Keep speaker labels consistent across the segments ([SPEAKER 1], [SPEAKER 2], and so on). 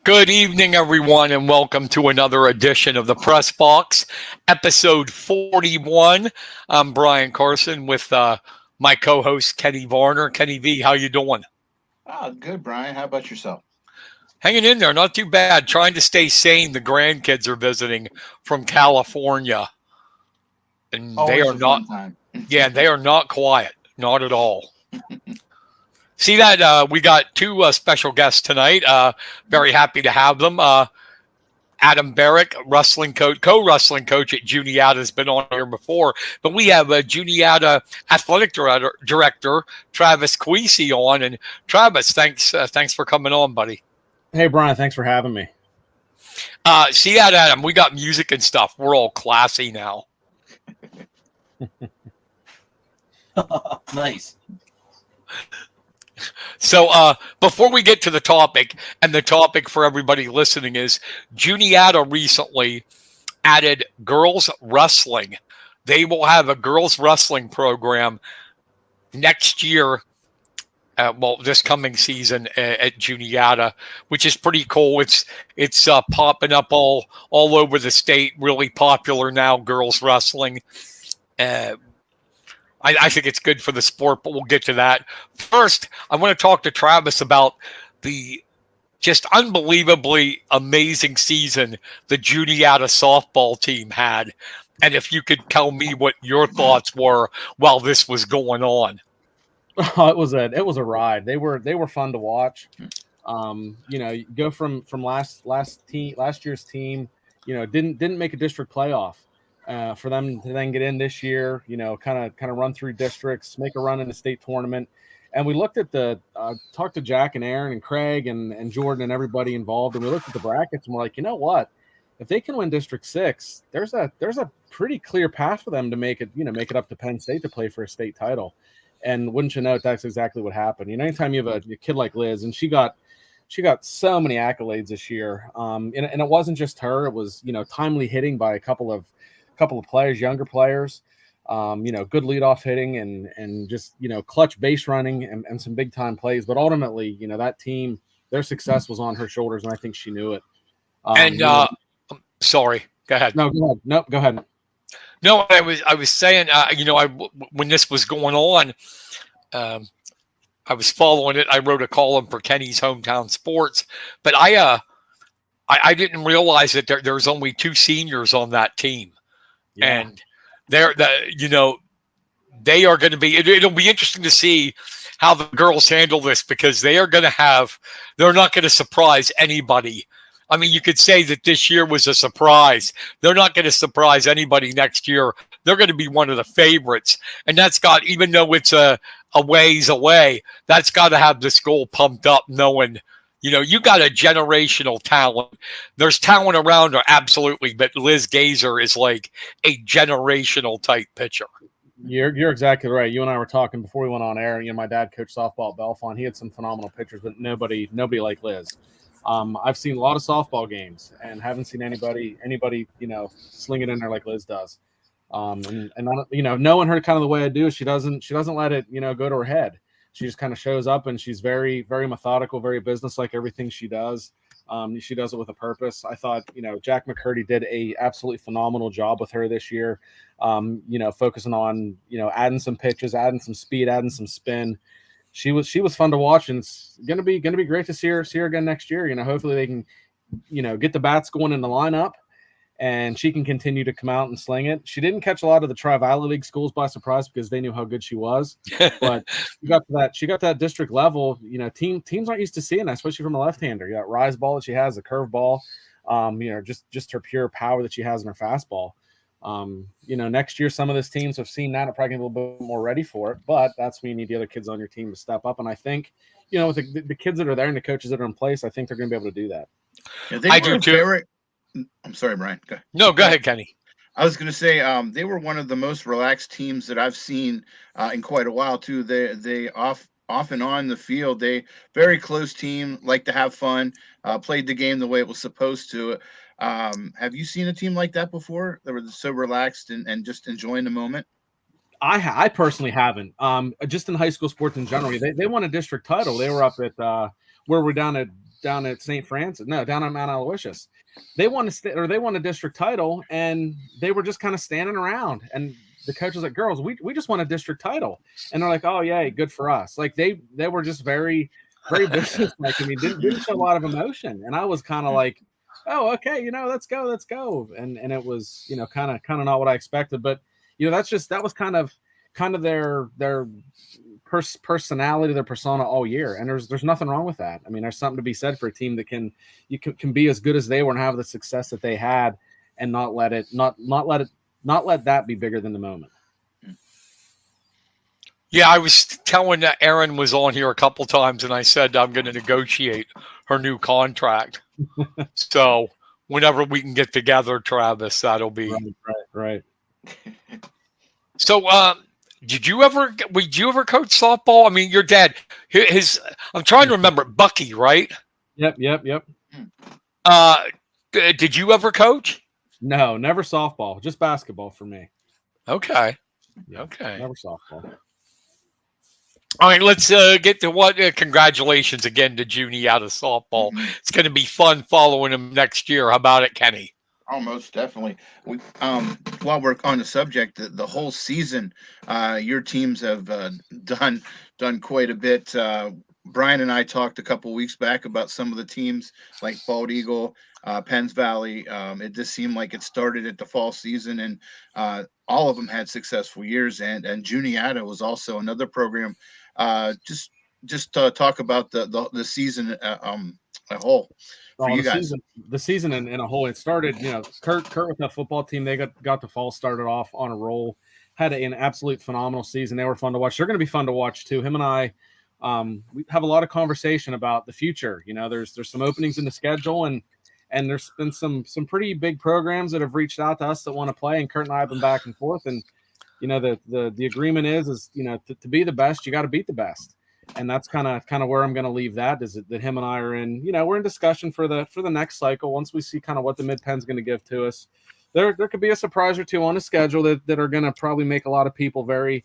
[SPEAKER 1] Good evening, everyone, and welcome to another edition of the Press Box, episode 41. I'm Brian Carson with my co-host Kenny Varner. Kenny V, how you doing?
[SPEAKER 2] Oh, good, Brian. How about yourself?
[SPEAKER 1] Hanging in there, not too bad. Trying to stay sane. The grandkids are visiting from California, and
[SPEAKER 2] Always
[SPEAKER 1] they are
[SPEAKER 2] a
[SPEAKER 1] not.
[SPEAKER 2] fun time.
[SPEAKER 1] Yeah, they are not quiet, not at all. See that we got two special guests tonight. Very happy to have them. Adam Barrick, wrestling coach, co-wrestling coach at Juniata, has been on here before. But we have Juniata athletic director Travis Quici on. And Travis, thanks for coming on, buddy.
[SPEAKER 3] Hey, Brian, thanks for having me.
[SPEAKER 1] See that, Adam? We got music and stuff. We're all classy now.
[SPEAKER 4] Nice.
[SPEAKER 1] So before we get to the topic, and the topic for everybody listening is Juniata recently added girls wrestling. They will have a girls wrestling program next year, this coming season at Juniata, which is pretty cool. It's popping up all over the state, really popular now, girls wrestling. I think it's good for the sport, but we'll get to that. First, I want to talk to Travis about the just unbelievably amazing season the Juniata softball team had. And if you could tell me what your thoughts were while this was going on.
[SPEAKER 3] Oh, it was a ride. They were fun to watch. You go from last year's team, didn't make a district playoff. For them to then get in this year, kind of run through districts, make a run in the state tournament. And we looked at talked to Jack and Aaron and Craig and Jordan and everybody involved. And we looked at the brackets and we're like, you know what? If they can win District 6, there's a pretty clear path for them to make it up to Penn State to play for a state title. And wouldn't you know it, that's exactly what happened. Anytime you have a kid like Liz, and she got so many accolades this year. And it wasn't just her. It was, timely hitting by a couple of players, younger players, good leadoff hitting and just, clutch base running and some big time plays. But ultimately, that team, their success was on her shoulders, and I think she knew it.
[SPEAKER 1] Sorry, go ahead.
[SPEAKER 3] No, go ahead. No, go ahead.
[SPEAKER 1] No, I was saying, when this was going on, I was following it. I wrote a column for Kenny's Hometown Sports, but I didn't realize that there's only two seniors on that team. Yeah. And they are going to be. It'll be interesting to see how the girls handle this, because they're not going to surprise anybody. I mean, you could say that this year was a surprise. They're not going to surprise anybody next year. They're going to be one of the favorites, and even though it's a ways away, that's got to have the school pumped up, knowing. You got a generational talent. There's talent around her, absolutely, but Liz Gazer is like a generational type pitcher.
[SPEAKER 3] You're exactly right. You and I were talking before we went on air. My dad coached softball at Bellefonte. He had some phenomenal pitchers, but nobody like Liz. I've seen a lot of softball games and haven't seen anybody sling it in there like Liz does. And knowing her kind of the way I do, she doesn't let it go to her head. She just kind of shows up, and she's very, very methodical, very businesslike, everything she does. She does it with a purpose. I thought, Jack McCurdy did a absolutely phenomenal job with her this year. Focusing on, adding some pitches, adding some speed, adding some spin. She was fun to watch, and it's gonna be great to see her again next year. Hopefully they can, get the bats going in the lineup, and she can continue to come out and sling it. She didn't catch a lot of the Tri-Valley League schools by surprise because they knew how good she was. But she got to that district level. Teams aren't used to seeing that, especially from a left-hander. You got rise ball that she has, a curve ball, just her pure power that she has in her fastball. Next year, some of those teams have seen that and are probably a little bit more ready for it, but that's when you need the other kids on your team to step up. And I think, with the kids that are there and the coaches that are in place, I think they're going to be able to do that.
[SPEAKER 2] Yeah, I do too. I'm sorry, Brian.
[SPEAKER 1] No, go ahead, Kenny.
[SPEAKER 2] I was going to say they were one of the most relaxed teams that I've seen in quite a while too. They off and on the field, they very close team, like to have fun, played the game the way it was supposed to. Have you seen a team like that before? That were so relaxed and just enjoying the moment.
[SPEAKER 3] I personally haven't. Just in high school sports in general, they won a district title. They were up at where we're down at St. Francis. No, down at Mount Aloysius. They won a district title, and they were just kind of standing around. And the coach was like, "Girls, we just won a district title," and they're like, "Oh yeah, good for us." Like they were just very, very business-like. I mean, didn't show a lot of emotion, and I was kind of like, "Oh, okay, let's go," and it was kind of not what I expected, but that was kind of their personality, their persona all year, and there's nothing wrong with that. I mean, there's something to be said for a team that can be as good as they were and have the success that they had, and not let that be bigger than the moment.
[SPEAKER 1] Yeah, I was telling Erin was on here a couple times, and I said I'm going to negotiate her new contract. So whenever we can get together, Travis, that'll be
[SPEAKER 3] right.
[SPEAKER 1] So, would you ever coach softball? I mean, your dad, I'm trying to remember, Bucky, right?
[SPEAKER 3] Yep.
[SPEAKER 1] Did you ever coach?
[SPEAKER 3] No, never softball, just basketball for me.
[SPEAKER 1] Okay.
[SPEAKER 3] Yeah,
[SPEAKER 1] okay.
[SPEAKER 3] Never softball.
[SPEAKER 1] All right, let's get to what. Congratulations again to Juniata softball. Mm-hmm. It's going to be fun following them next year. How about it, Kenny?
[SPEAKER 2] Oh, most definitely. We while we're on the subject, the whole season, your teams have done quite a bit. Brian and I talked a couple weeks back about some of the teams like Bald Eagle, Penns Valley. It just seemed like it started at the fall season, and all of them had successful years. And Juniata was also another program. Just talk about the season a whole. You guys.
[SPEAKER 3] The season in a whole, it started, Kurt with that football team, they got the fall started off on a roll, had an absolute phenomenal season. They were fun to watch. They're going to be fun to watch too. Him and I, we have a lot of conversation about the future. There's some openings in the schedule, and there's been some pretty big programs that have reached out to us that want to play, and Kurt and I have been back and forth, and the agreement is to be the best, you got to beat the best. And that's kind of where I'm going to leave that, is that him and I are in, we're in discussion for the next cycle. Once we see kind of what the Mid-Penn's going to give to us, there could be a surprise or two on the schedule that are going to probably make a lot of people very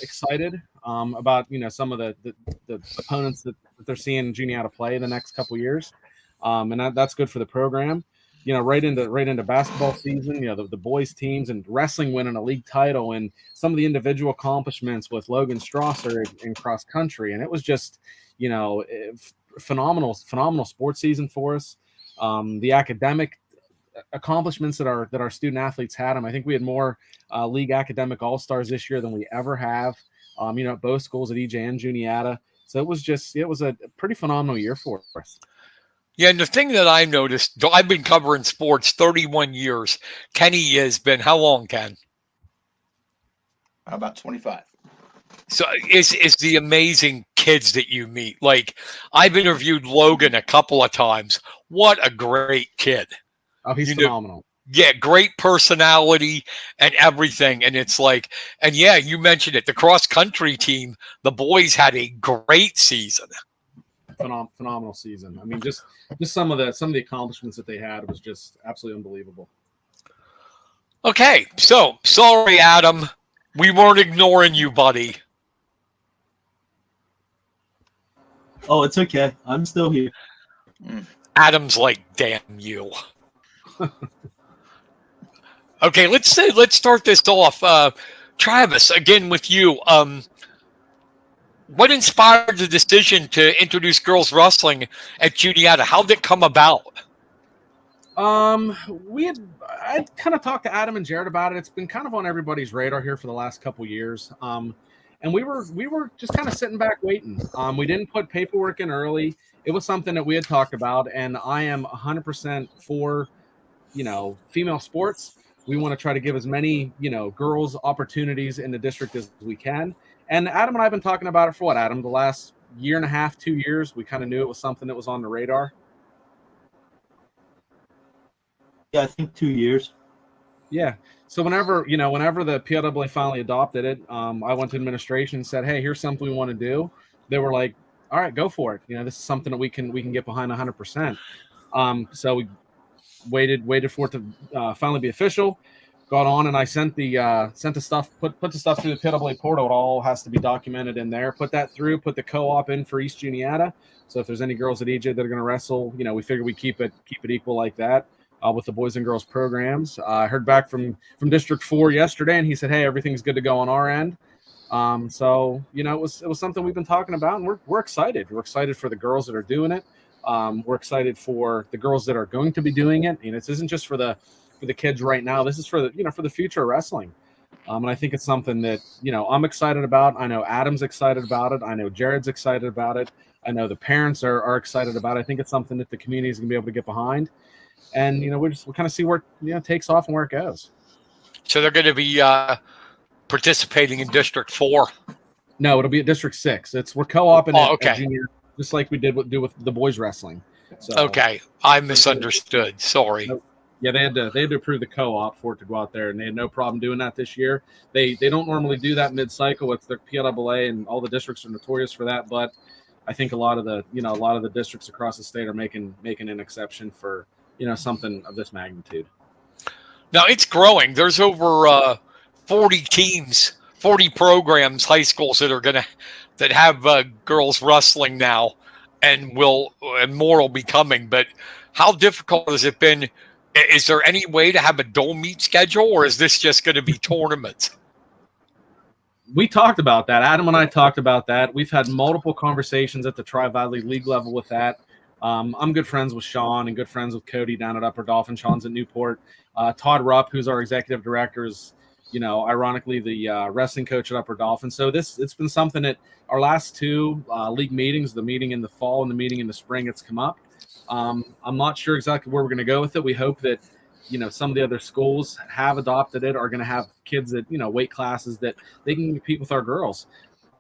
[SPEAKER 3] excited about, some of the opponents that they're seeing Juniata play the next couple years. And that's good for the program. Right into basketball season, the boys teams, and wrestling winning a league title, and some of the individual accomplishments with Logan Strasser in cross country. And it was just, phenomenal sports season for us. The academic accomplishments that our student athletes had. I think we had more league academic all-stars this year than we ever have, at both schools, at EJ and Juniata. So it was a pretty phenomenal year for us.
[SPEAKER 1] Yeah, and the thing that I noticed, I've been covering sports 31 years. Kenny has been, how long, Ken?
[SPEAKER 2] About 25.
[SPEAKER 1] So it's the amazing kids that you meet. Like, I've interviewed Logan a couple of times. What a great kid.
[SPEAKER 3] Oh, he's phenomenal.
[SPEAKER 1] Yeah, great personality and everything. And it's like, and yeah, you mentioned it, the cross-country team, the boys had a great season.
[SPEAKER 3] Phenomenal season. I mean, just some of the accomplishments that they had was just absolutely unbelievable.
[SPEAKER 1] Okay, so sorry, Adam, we weren't ignoring you, buddy.
[SPEAKER 4] Oh, it's okay. I'm still here.
[SPEAKER 1] Adam's like, damn you. Okay, let's start this off. Travis, again with you. What inspired the decision to introduce girls wrestling at Juniata? How did it come about?
[SPEAKER 3] I kind of talked to Adam and Jared about it. It's been kind of on everybody's radar here for the last couple years. And we were just kind of sitting back waiting. We didn't put paperwork in early. It was something that we had talked about, and I am 100% for, female sports. We want to try to give as many, girls opportunities in the district as we can. And Adam and I have been talking about it for what, Adam, the last year and a half, 2 years. We kind of knew it was something that was on the radar.
[SPEAKER 4] Yeah, I think 2 years.
[SPEAKER 3] Yeah. So whenever the PLAA finally adopted it, I went to administration and said, hey, here's something we want to do. They were like, all right, go for it. This is something that we can get behind 100%. So we waited for it to finally be official. Got on, and I sent the stuff, put the stuff through the PLAA portal. It all has to be documented in there. Put that through. Put the co-op in for East Juniata. So if there's any girls at EJ that are going to wrestle, we figure we keep it equal like that. With the boys and girls programs. I heard back from District 4 yesterday, and he said, hey, everything's good to go on our end. So it was something we've been talking about, and we're excited. We're excited for the girls that are doing it. We're excited for the girls that are going to be doing it. This isn't just for the kids right now. This is for the future of wrestling. And I think it's something that, I'm excited about. I know Adam's excited about it. I know Jared's excited about it. I know the parents are excited about it. I think it's something that the community is going to be able to get behind. And, we'll kind of see where it takes off and where it goes.
[SPEAKER 1] So they're going to be participating in District 4?
[SPEAKER 3] No, it'll be at District 6. We're co-oping
[SPEAKER 1] okay.
[SPEAKER 3] at junior, just like we did with the boys wrestling. So,
[SPEAKER 1] okay, I misunderstood. Sorry.
[SPEAKER 3] Yeah, they had to approve the co-op for it to go out there, and they had no problem doing that this year. They don't normally do that mid-cycle. It's their PLAA, and all the districts are notorious for that. But I think a lot of the districts across the state are making an exception for something of this magnitude.
[SPEAKER 1] Now it's growing. There's over 40 teams, 40 programs, high schools that have girls wrestling now, and more will be coming. But how difficult has it been? Is there any way to have a dome meet schedule, or is this just going to be tournaments?
[SPEAKER 3] We talked about that. Adam and I talked about that. We've had multiple conversations at the Tri-Valley League level with that. I'm good friends with Sean and good friends with Cody down at Upper Dolphin. Sean's at Newport. Todd Rupp, who's our executive director, is, ironically the wrestling coach at Upper Dolphin. So it's been something that our last two league meetings, the meeting in the fall and the meeting in the spring, it's come up. I'm not sure exactly where we're going to go with it. We hope that, some of the other schools have adopted it, are going to have kids that, weight classes that they can compete with our girls.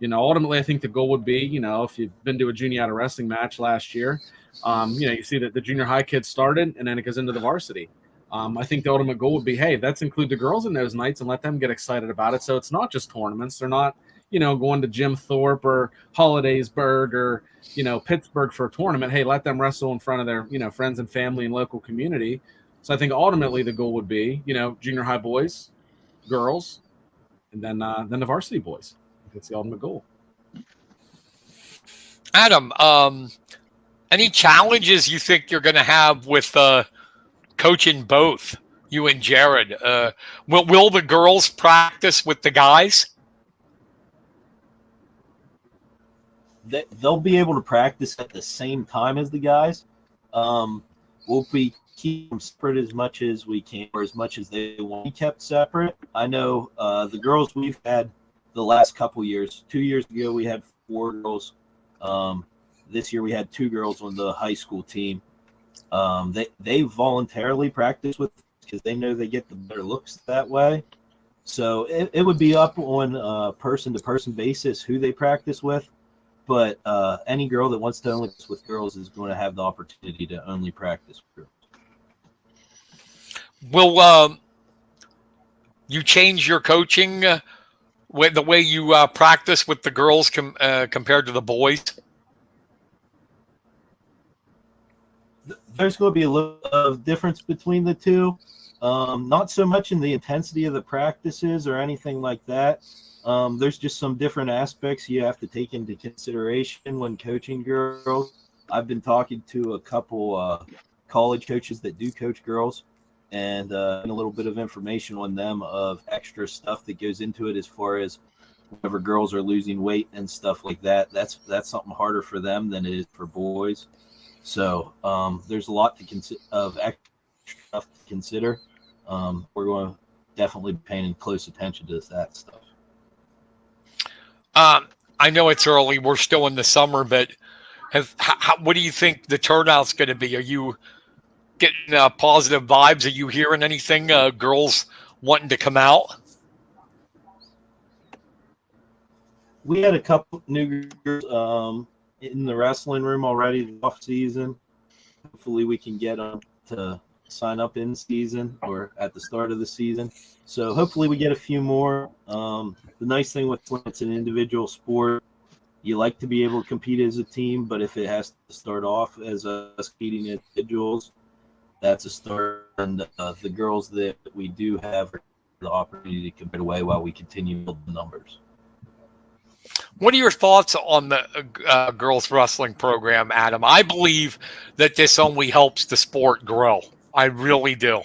[SPEAKER 3] Ultimately, I think the goal would be, if you've been to a Juniata wrestling match last year, you see that the junior high kids started and then it goes into the varsity. I think the ultimate goal would be, hey, let's include the girls in those nights and let them get excited about it. So it's not just tournaments. They're not, going to Jim Thorpe or Hollidaysburg or, Pittsburgh for a tournament. Hey, let them wrestle in front of their, friends and family and local community. So I think ultimately the goal would be, junior high boys, girls, and then the varsity boys. That's the ultimate goal.
[SPEAKER 1] Adam, any challenges you think you're going to have with coaching both you and Jared? Will the girls practice with the guys?
[SPEAKER 4] They'll be able to practice at the same time as the guys. We'll be keep them separate as much as we can, or as much as they want to be kept separate. I know the girls we've had the last couple years. 2 years ago, we had 4 girls. This year, we had 2 girls on the high school team. They voluntarily practice with because they know they get the better looks that way. So it would be up on a person-to-person basis who they practice with. But any girl that wants to only practice with girls is going to have the opportunity to only practice with girls.
[SPEAKER 1] Will you change your coaching with the way you practice with the girls compared to the boys?
[SPEAKER 4] There's going to be a little of difference between the two. Not so much in the intensity of the practices or anything like that. There's just some different aspects you have to take into consideration when coaching girls. I've been talking to a couple college coaches that do coach girls, and a little bit of information on them of extra stuff that goes into it as far as whenever girls are losing weight and stuff like that. That's something harder for them than it is for boys. So there's a lot of extra stuff to consider. We're going to definitely be paying close attention to that stuff.
[SPEAKER 1] I know it's early. We're still in the summer, but what do you think the turnout's going to be? Are you getting positive vibes? Are you hearing anything? Girls wanting to come out?
[SPEAKER 4] We had a couple new girls in the wrestling room already off season. Hopefully we can get them to sign up in season or at the start of the season. So hopefully we get a few more. The nice thing with when it's an individual sport, you like to be able to compete as a team, but if it has to start off as us competing individuals, that's a start. And the girls that we do have the opportunity to compete away while we continue to build the numbers.
[SPEAKER 1] What are your thoughts on the girls wrestling program, Adam? I believe that this only helps the sport grow. I really do.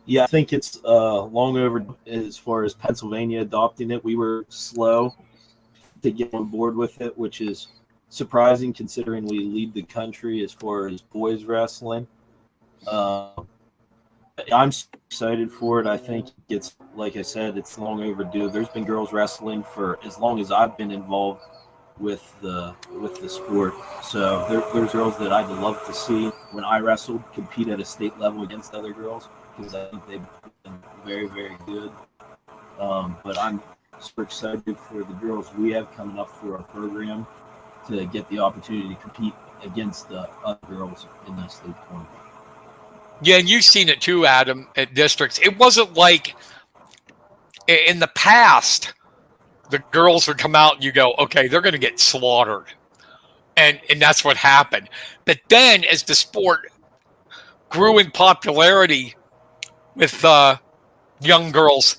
[SPEAKER 4] Yeah, I think it's long overdue as far as Pennsylvania adopting it. We were slow to get on board with it, which is surprising considering we lead the country as far as boys wrestling. I'm excited for it. I think it's, like I said, it's long overdue. There's been girls wrestling for as long as I've been involved with the sport. So there's girls that I'd love to see when I wrestled compete at a state level against other girls, because I think they've been very, very good. But I'm super excited for the girls we have coming up through our program to get the opportunity to compete against the other girls in the state tournament.
[SPEAKER 1] Yeah, and you've seen it too, Adam, at districts. It wasn't like in the past, the girls would come out and you go, okay, they're going to get slaughtered. And that's what happened. But then as the sport grew in popularity with young girls,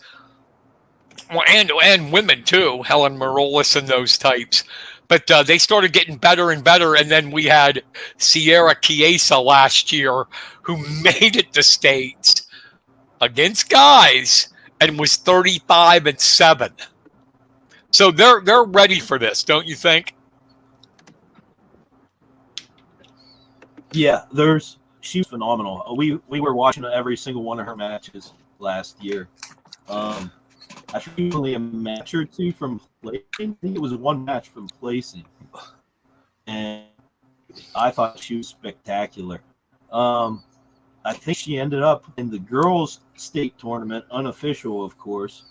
[SPEAKER 1] and women too, Helen Marolis and those types, but they started getting better and better. And then we had Sierra Chiesa last year, who made it to states against guys and was 35-7. So they're ready for this, don't you think?
[SPEAKER 4] Yeah, she's phenomenal. We were watching every single one of her matches last year. I think only a match or two from placing. I think it was one match from placing, and I thought she was spectacular. I think she ended up in the girls' state tournament, unofficial, of course.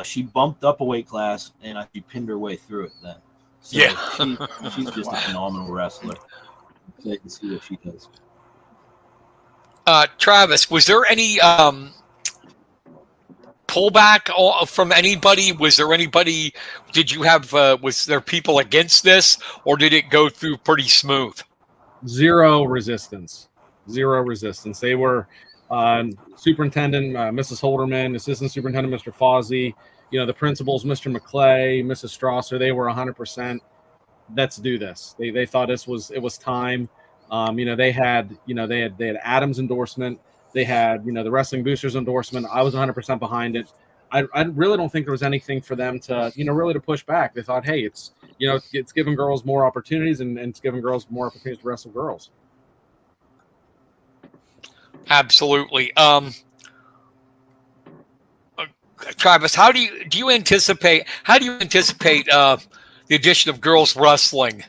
[SPEAKER 4] She bumped up a weight class, and she pinned her way through it then. So yeah. She's just a phenomenal wrestler. So you can see what she does.
[SPEAKER 1] Travis, was there any pullback from anybody? Was there anybody? Did you have? Was there people against this, or did it go through pretty smooth?
[SPEAKER 3] Zero resistance. They were superintendent, Mrs. Holderman, assistant superintendent, Mr. Fawzi, the principals, Mr. McClay, Mrs. Strasser. They were 100%. Let's do this. They thought it was time. They had Adam's endorsement. They had the Wrestling Boosters endorsement. I was 100% behind it. I really don't think there was anything for them to really to push back. They thought, hey, it's giving girls more opportunities and it's giving girls more opportunities to wrestle girls.
[SPEAKER 1] Absolutely. Travis, how do you anticipate the addition of girls wrestling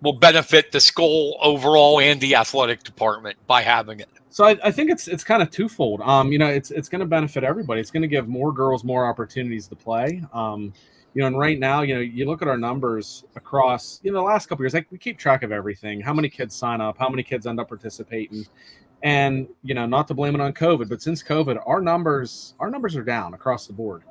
[SPEAKER 1] will benefit the school overall and the athletic department by having it?
[SPEAKER 3] So I think it's kind of twofold. It's going to benefit everybody. It's going to give more girls more opportunities to play. And right now, you look at our numbers across, the last couple of years, we keep track of everything. How many kids sign up? How many kids end up participating? And, not to blame it on COVID, but since COVID, our numbers are down across the board.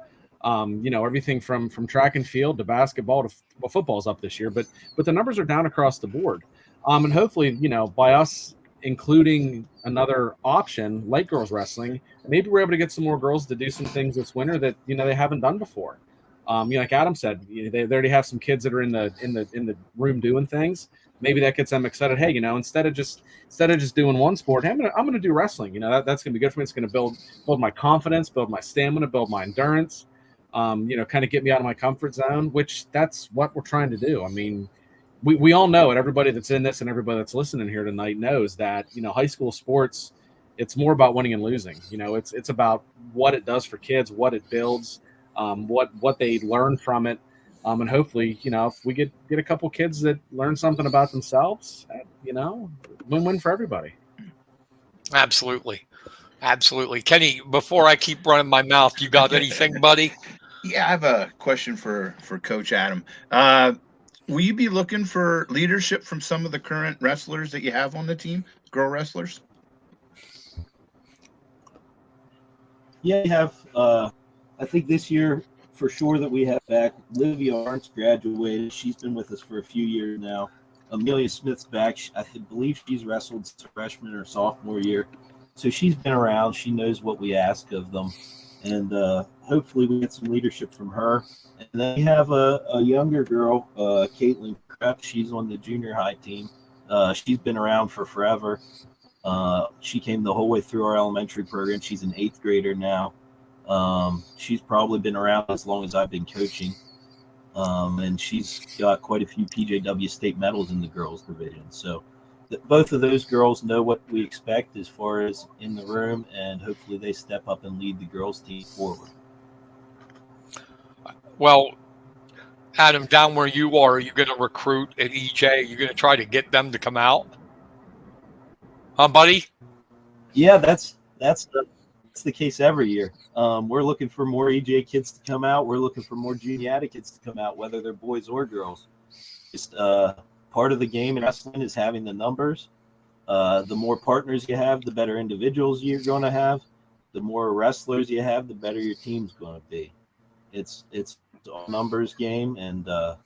[SPEAKER 3] Everything from track and field to basketball to football's up this year, but the numbers are down across the board. And hopefully, by us including another option like girls wrestling, maybe we're able to get some more girls to do some things this winter that, they haven't done before. Like Adam said, they already have some kids that are in the room doing things. Maybe that gets them excited. Hey, instead of just doing one sport, hey, I'm gonna do wrestling. That's gonna be good for me. It's gonna build my confidence, build my stamina, build my endurance. Kind of get me out of my comfort zone, which that's what we're trying to do. I mean, we all know it. Everybody that's in this and everybody that's listening here tonight knows that high school sports, it's more about winning and losing. It's about what it does for kids, what it builds, what they learn from it, and hopefully, if we get a couple kids that learn something about themselves, win-win for everybody.
[SPEAKER 1] Absolutely. Kenny, before I keep running my mouth, you got anything, buddy?
[SPEAKER 2] Yeah, I have a question for Coach Adam. Will you be looking for leadership from some of the current wrestlers that you have on the team, girl wrestlers?
[SPEAKER 4] Yeah, we have. I think this year for sure that we have back. Livia Arntz graduated. She's been with us for a few years now. Amelia Smith's back. I believe she's wrestled since freshman or sophomore year. So she's been around. She knows what we ask of them. And hopefully we get some leadership from her. And then we have a younger girl, Caitlin Krepp. She's on the junior high team. She's been around for forever. She came the whole way through our elementary program. She's an 8th grader now. She's probably been around as long as I've been coaching. And she's got quite a few PJW state medals in the girls division. So both of those girls know what we expect as far as in the room, and hopefully they step up and lead the girls team forward.
[SPEAKER 1] Well, Adam, down where you are you going to recruit at EJ? Are you going to try to get them to come out? Huh, buddy?
[SPEAKER 4] Yeah, that's the case every year. We're looking for more EJ kids to come out. We're looking for more Juniata kids to come out, whether they're boys or girls. Just part of the game in wrestling is having the numbers. The more partners you have, the better individuals you're going to have. The more wrestlers you have, the better your team's going to be. It's a numbers game, and the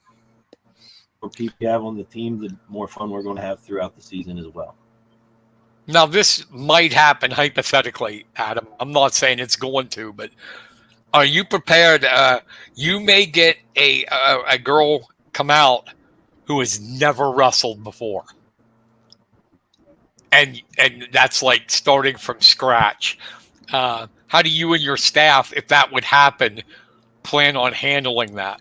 [SPEAKER 4] more people you have on the team, the more fun we're going to have throughout the season as well.
[SPEAKER 1] Now, this might happen hypothetically, Adam. I'm not saying it's going to, but are you prepared? You may get a girl come out who has never wrestled before. And that's like starting from scratch. How do you and your staff, if that would happen, plan on handling that?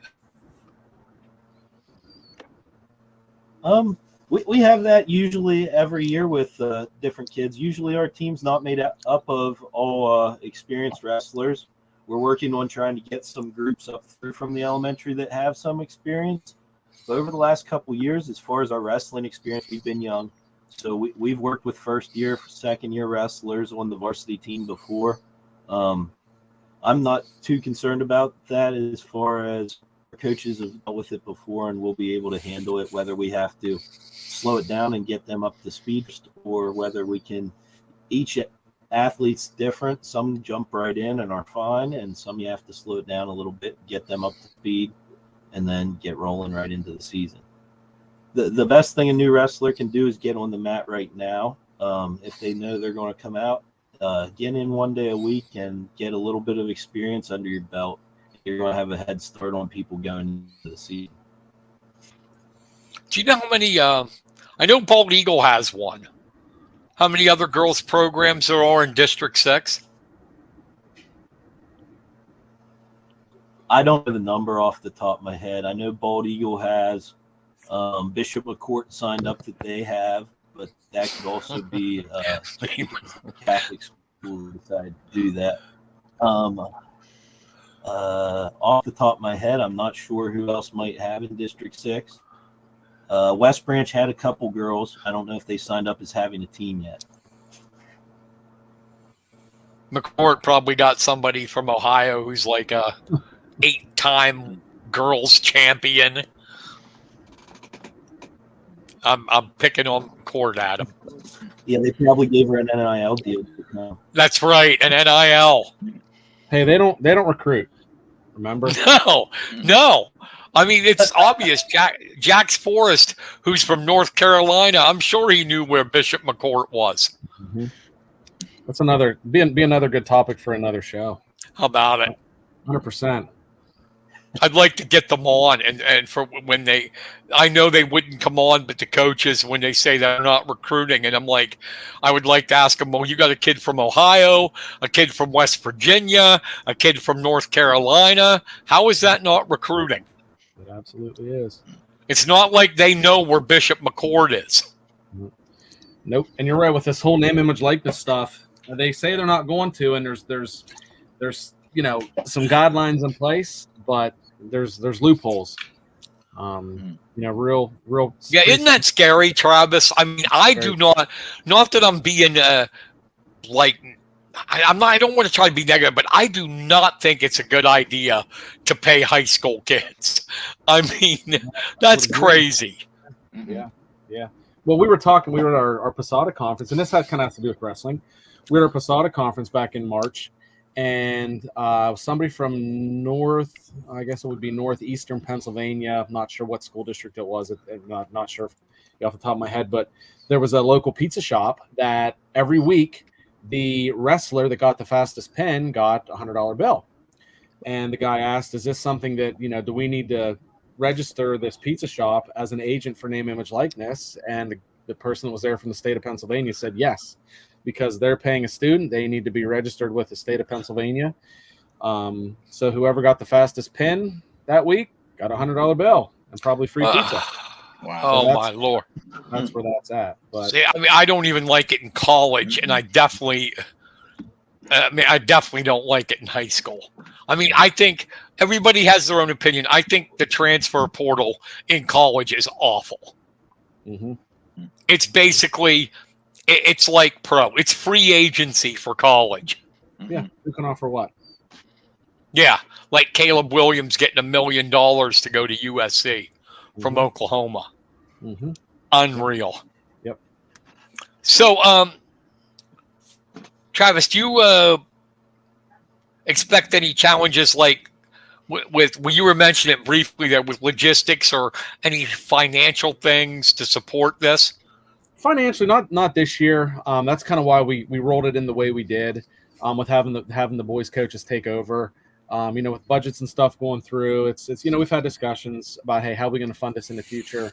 [SPEAKER 4] We have that usually every year with different kids. Usually our team's not made up of all experienced wrestlers. We're working on trying to get some groups up through from the elementary that have some experience. But over the last couple of years, as far as our wrestling experience, we've been young. So we've worked with first-year, second-year wrestlers on the varsity team before. I'm not too concerned about that as far as our coaches have dealt with it before, and we'll be able to handle it, whether we have to slow it down and get them up to speed, or whether we can. Each athlete's different. Some jump right in and are fine, and some you have to slow it down a little bit, get them up to speed, and then get rolling right into the season. The best thing a new wrestler can do is get on the mat right now. If they know they're going to come out, get in one day a week and get a little bit of experience under your belt. You're going to have a head start on people going into the season.
[SPEAKER 1] Do you know how many? I know Bald Eagle has one. How many other girls' programs there are in District 6?
[SPEAKER 4] I don't know the number off the top of my head. I know Bald Eagle has. Bishop McCourt signed up that they have, but that could also be a Catholic school who decided to do that. Off the top of my head, I'm not sure who else might have in District 6. West Branch had a couple girls. I don't know if they signed up as having a team yet.
[SPEAKER 1] McCourt probably got somebody from Ohio who's like a 8-time girls champion. I'm picking on Court, Adam.
[SPEAKER 4] Yeah, they probably gave her an NIL deal.
[SPEAKER 1] That's right, an NIL.
[SPEAKER 3] Hey, they don't recruit. Remember?
[SPEAKER 1] No. I mean, it's obvious. Jax Forrest, who's from North Carolina, I'm sure he knew where Bishop McCourt was.
[SPEAKER 3] Mm-hmm. That's another be another good topic for another show.
[SPEAKER 1] How about it?
[SPEAKER 3] 100%.
[SPEAKER 1] I'd like to get them on, and for when they, I know they wouldn't come on, but the coaches, when they say they're not recruiting, and I'm like, I would like to ask them, well, you got a kid from Ohio, a kid from West Virginia, a kid from North Carolina. How is that not recruiting?
[SPEAKER 3] It absolutely is.
[SPEAKER 1] It's not like they know where Bishop McCord is.
[SPEAKER 3] Nope. And you're right with this whole name, image, likeness stuff. They say they're not going to, and there's some guidelines in place, but there's loopholes. Real.
[SPEAKER 1] Yeah, isn't that scary, Travis? I mean, I do not that I'm being I don't want to try to be negative, but I do not think it's a good idea to pay high school kids. I mean, that's crazy.
[SPEAKER 3] Yeah. Well, we were at our Posada conference, and this kind of has to do with wrestling. We were at a Posada conference back in March, and somebody from northeastern Pennsylvania. I'm not sure what school district it was. I'm not sure off the top of my head, but there was a local pizza shop that every week the wrestler that got the fastest pin got a $100 bill. And the guy asked, is this something that, do we need to register this pizza shop as an agent for name, image, likeness? And the person that was there from the state of Pennsylvania said yes, because they're paying a student. They need to be registered with the state of Pennsylvania. So whoever got the fastest pin that week got a $100 bill and probably free pizza.
[SPEAKER 2] Wow.
[SPEAKER 3] So
[SPEAKER 1] my Lord.
[SPEAKER 3] That's where that's at. But
[SPEAKER 1] See, I mean, I don't even like it in college, and I definitely don't like it in high school. I mean, I think everybody has their own opinion. I think the transfer portal in college is awful.
[SPEAKER 3] Mm-hmm.
[SPEAKER 1] It's basically, it's like pro. It's free agency for college.
[SPEAKER 3] Yeah, who can offer what?
[SPEAKER 1] Yeah, like Caleb Williams getting $1 million to go to USC from Oklahoma.
[SPEAKER 3] Mm-hmm.
[SPEAKER 1] Unreal.
[SPEAKER 3] Yep.
[SPEAKER 1] So, Travis, do you expect any challenges like with when you were mentioning it briefly there with logistics or any financial things to support this?
[SPEAKER 3] Financially, not this year. That's kind of why we rolled it in the way we did, with having the boys coaches take over. With budgets and stuff going through, it's we've had discussions about, hey, how are we going to fund this in the future?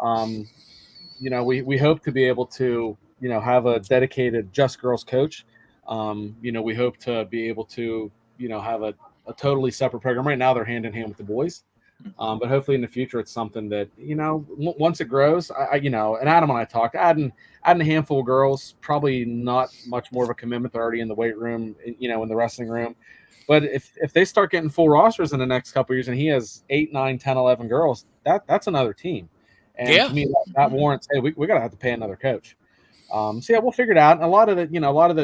[SPEAKER 3] We hope to be able to have a dedicated just girls coach. We hope to be able to have a totally separate program. Right now they're hand in hand with the boys, but hopefully in the future it's something that once it grows, and Adam and I talked, adding a handful of girls, probably not much more of a commitment. They're already in the weight room, in the wrestling room. But if they start getting full rosters in the next couple of years and he has 8, 9, 10, 11 girls, that's another team. And to me, that warrants, hey, we got to have to pay another coach. We'll figure it out. And a lot of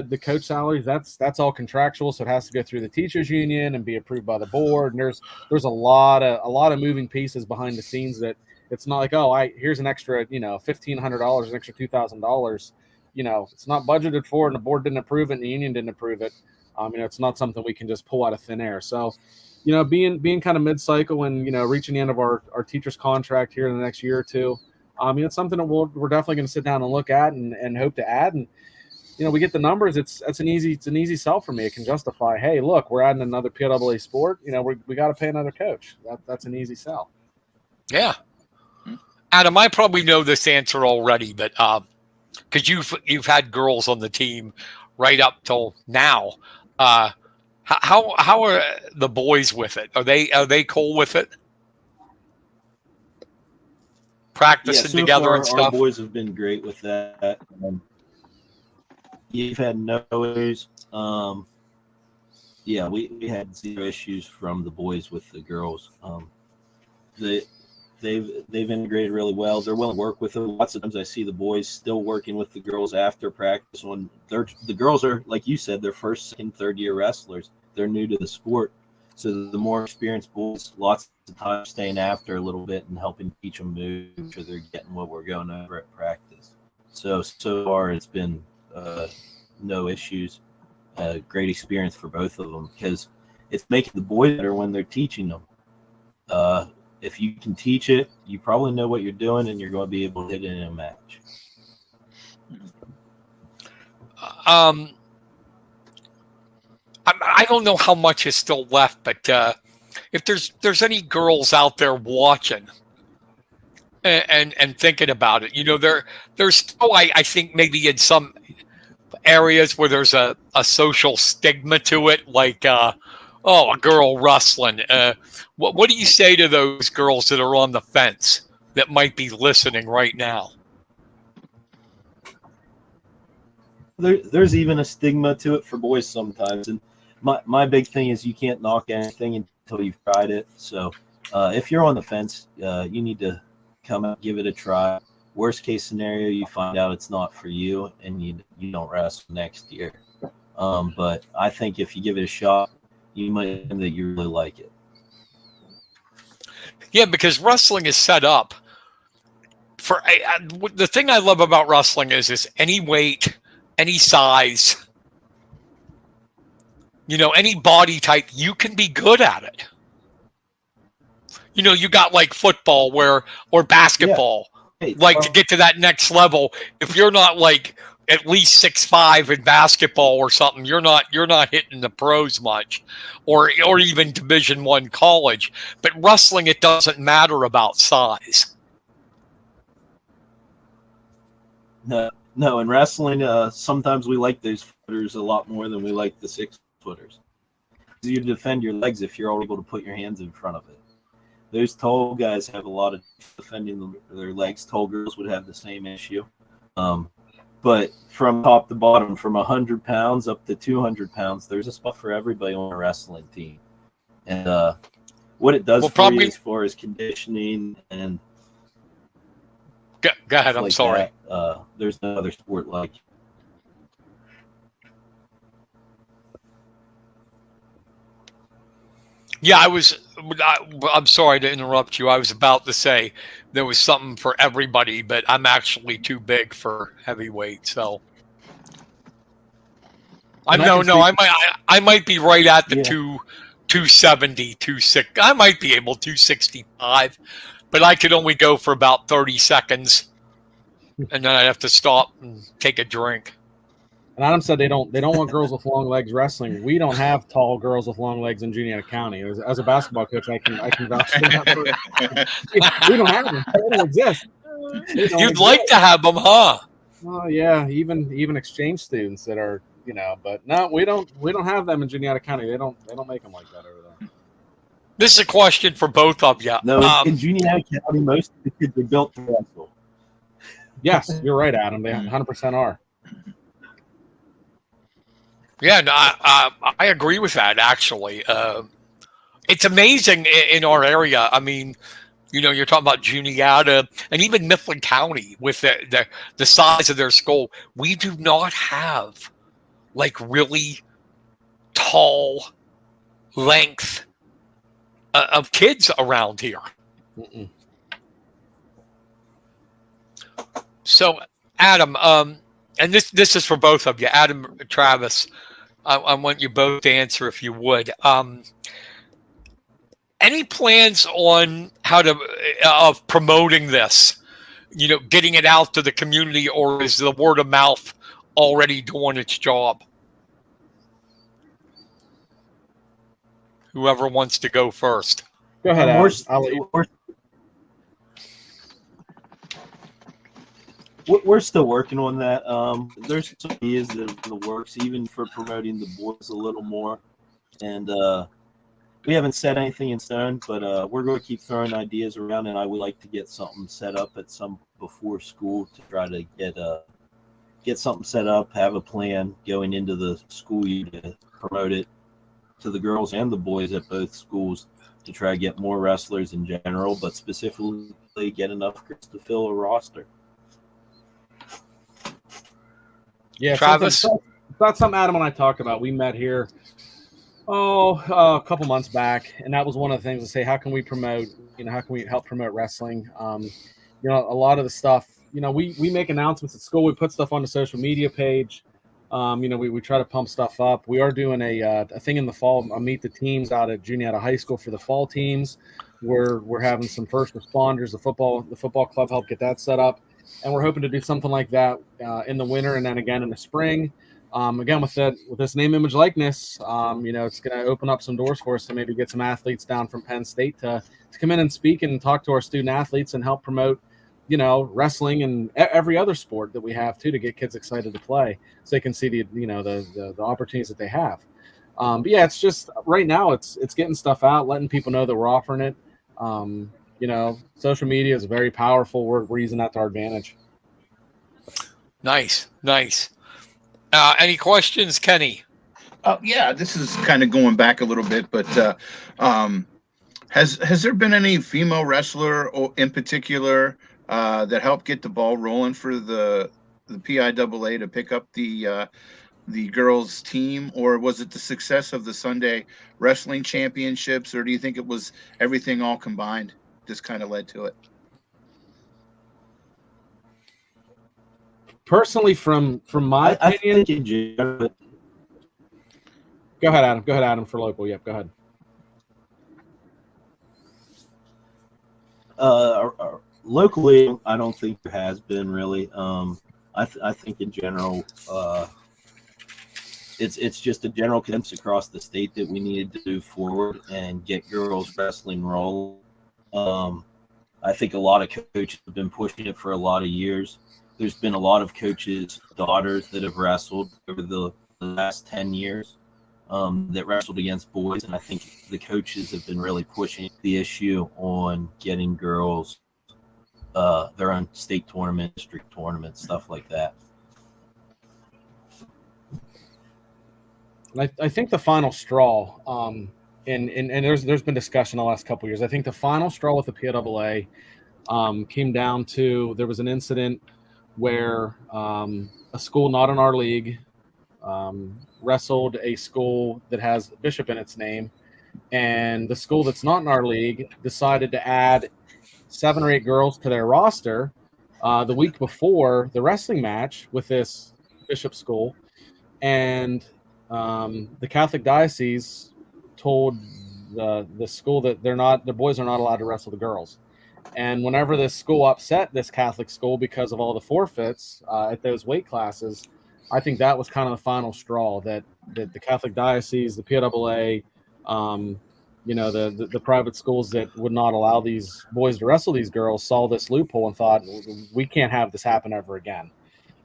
[SPEAKER 3] the coach salaries, that's all contractual. So it has to go through the teachers union and be approved by the board. And there's a lot of moving pieces behind the scenes that it's not like, oh, here's an extra, $1,500, an extra $2,000. It's not budgeted for and the board didn't approve it and the union didn't approve it. It's not something we can just pull out of thin air. So, being kind of mid-cycle and, reaching the end of our teacher's contract here in the next year or two, it's something that we're definitely going to sit down and look at and hope to add. And, we get the numbers. It's an easy sell for me. It can justify, hey, look, we're adding another PWA sport. We got to pay another coach. That's an easy sell.
[SPEAKER 1] Yeah. Adam, I probably know this answer already, but because you've had girls on the team right up till now. How are the boys with it? Are they cool with it? Practicing together
[SPEAKER 4] far,
[SPEAKER 1] and stuff.
[SPEAKER 4] Our boys have been great with that. You've had no issues. We had zero issues from the boys with the girls. They've integrated really well. They're willing to work with them. Lots of times I see the boys still working with the girls after practice when the girls are, like you said, they're first, second, third year wrestlers. They're new to the sport. So the more experienced boys, lots of time staying after a little bit and helping teach them move, make sure they're getting what we're going over at practice. So far it's been no issues. Great experience for both of them because it's making the boys better when they're teaching them. If you can teach it, you probably know what you're doing and you're going to be able to hit it in a match.
[SPEAKER 1] I don't know how much is still left, but if there's any girls out there watching and thinking about it, there's still, I think maybe in some areas where there's a social stigma to it, like a girl wrestling. What do you say to those girls that are on the fence that might be listening right now?
[SPEAKER 4] There's even a stigma to it for boys sometimes, and my big thing is you can't knock anything until you've tried it. So if you're on the fence, you need to come out, give it a try. Worst case scenario, you find out it's not for you and you don't wrestle next year. But I think if you give it a shot, you might find that you really like it.
[SPEAKER 1] Yeah, because wrestling is set up for the thing I love about wrestling is any weight, any size, any body type, you can be good at it. You got like football or basketball, to get to that next level. If you're not like at least 6'5" in basketball or something, you're not hitting the pros much, or even Division I college. But wrestling, it doesn't matter about size.
[SPEAKER 4] No, in wrestling, sometimes we like those footers a lot more than we like the 6-footers. You defend your legs if you're able to put your hands in front of it. Those tall guys have a lot of defending their legs. Tall girls would have the same issue. But from top to bottom, from 100 pounds up to 200 pounds, there's a spot for everybody on a wrestling team. And what it does for you as far as conditioning and
[SPEAKER 1] go ahead. I'm sorry.
[SPEAKER 4] There's no other sport like it.
[SPEAKER 1] Yeah, I'm sorry to interrupt you. I was about to say there was something for everybody, but I'm actually too big for heavyweight. So I might be right at the 270, 260. I might be able 265, but I could only go for about 30 seconds, and then I'd have to stop and take a drink.
[SPEAKER 3] And Adam said they don't want girls with long legs wrestling. We don't have tall girls with long legs in Juniata County. As a basketball coach, I can vouch for that. We don't have them. They don't exist.
[SPEAKER 1] You'd like to have them, huh?
[SPEAKER 3] Oh yeah, even exchange students that are, but no, we don't have them in Juniata County. They don't make them like that over there.
[SPEAKER 1] This is a question for both of you.
[SPEAKER 4] No, in Juniata County, most of the kids are built to wrestle.
[SPEAKER 3] Yes, you're right, Adam. They 100% are.
[SPEAKER 1] Yeah, no, I agree with that, actually. It's amazing in our area. I mean, you're talking about Juniata and even Mifflin County with the size of their school. We do not have like really tall length of kids around here. Mm-mm. So, Adam, and this is for both of you, Adam, Travis. I want you both to answer if you would. Any plans on how to of promoting this? Getting it out to the community, or is the word of mouth already doing its job? Whoever wants to go first.
[SPEAKER 3] Go ahead, Adam.
[SPEAKER 4] We're still working on that. There's some ideas that are in the works, even for promoting the boys a little more. And we haven't set anything in stone, but we're going to keep throwing ideas around. And I would like to get something set up at some before school to try to get something set up, have a plan going into the school year to promote it to the girls and the boys at both schools to try to get more wrestlers in general, but specifically get enough girls to fill a roster.
[SPEAKER 3] Yeah,
[SPEAKER 1] Travis,
[SPEAKER 3] that's something Adam and I talked about. We met here, a couple months back, and that was one of the things to say, how can we promote? How can we help promote wrestling? A lot of the stuff. We make announcements at school. We put stuff on the social media page. We try to pump stuff up. We are doing a thing in the fall. I'll meet the teams out at Juniata High School for the fall teams. We're having some first responders. The football club helped get that set up. And we're hoping to do something like that in the winter and then again in the spring. again, with this name, image, likeness, it's going to open up some doors for us to maybe get some athletes down from Penn State to come in and speak and talk to our student athletes and help promote, wrestling and every other sport that we have too, to get kids excited to play, so they can see the opportunities that they have. But yeah, it's just right now it's getting stuff out, letting people know that we're offering it. Social media is very powerful. We're using that to our advantage.
[SPEAKER 1] Nice. Any questions, Kenny?
[SPEAKER 2] Yeah, this is kind of going back a little bit, but has there been any female wrestler in particular that helped get the ball rolling for the PIAA to pick up the girls team, or was it the success of the Sunday wrestling championships, or do you think it was everything all combined just kind of led to it?
[SPEAKER 3] Personally, from my opinion, go ahead, Adam. Go ahead, Adam, for local. Yep, go ahead.
[SPEAKER 4] Locally, I don't think there has been really. I think in general, it's just a general consensus across the state that we needed to move forward and get girls wrestling rolling. I think a lot of coaches have been pushing it for a lot of years. There's been a lot of coaches' daughters that have wrestled over the last 10 years that wrestled against boys. And I think the coaches have been really pushing the issue on getting girls their own state tournament, district tournament, stuff like that.
[SPEAKER 3] I think the final straw, and there's been discussion the last couple of years. I think the final straw with the PIAA came down to, there was an incident where a school not in our league wrestled a school that has Bishop in its name, and the school that's not in our league decided to add 7 or 8 girls to their roster the week before the wrestling match with this Bishop school, and the Catholic diocese told the school that the boys are not allowed to wrestle the girls. And whenever this school upset this Catholic school because of all the forfeits at those weight classes, I think that was kind of the final straw, that the Catholic diocese, the PIAA, the private schools that would not allow these boys to wrestle these girls saw this loophole and thought, we can't have this happen ever again.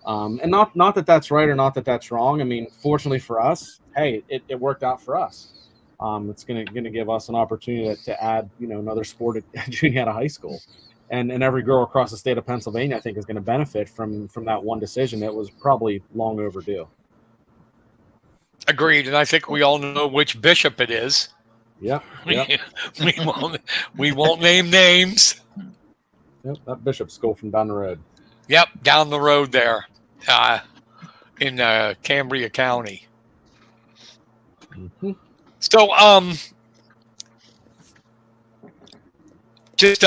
[SPEAKER 3] And not that that's right or not that that's wrong. I mean, fortunately for us, hey, it worked out for us. It's going to give us an opportunity to add, another sport at Juniata High School, and every girl across the state of Pennsylvania, I think, is going to benefit from that one decision that was probably long overdue.
[SPEAKER 1] Agreed, and I think we all know which bishop it is.
[SPEAKER 3] Yeah,
[SPEAKER 1] we won't name names.
[SPEAKER 3] Yep, that Bishop school from down the road.
[SPEAKER 1] Yep, down the road there, in Cambria County.
[SPEAKER 3] Mm-hmm.
[SPEAKER 1] So, just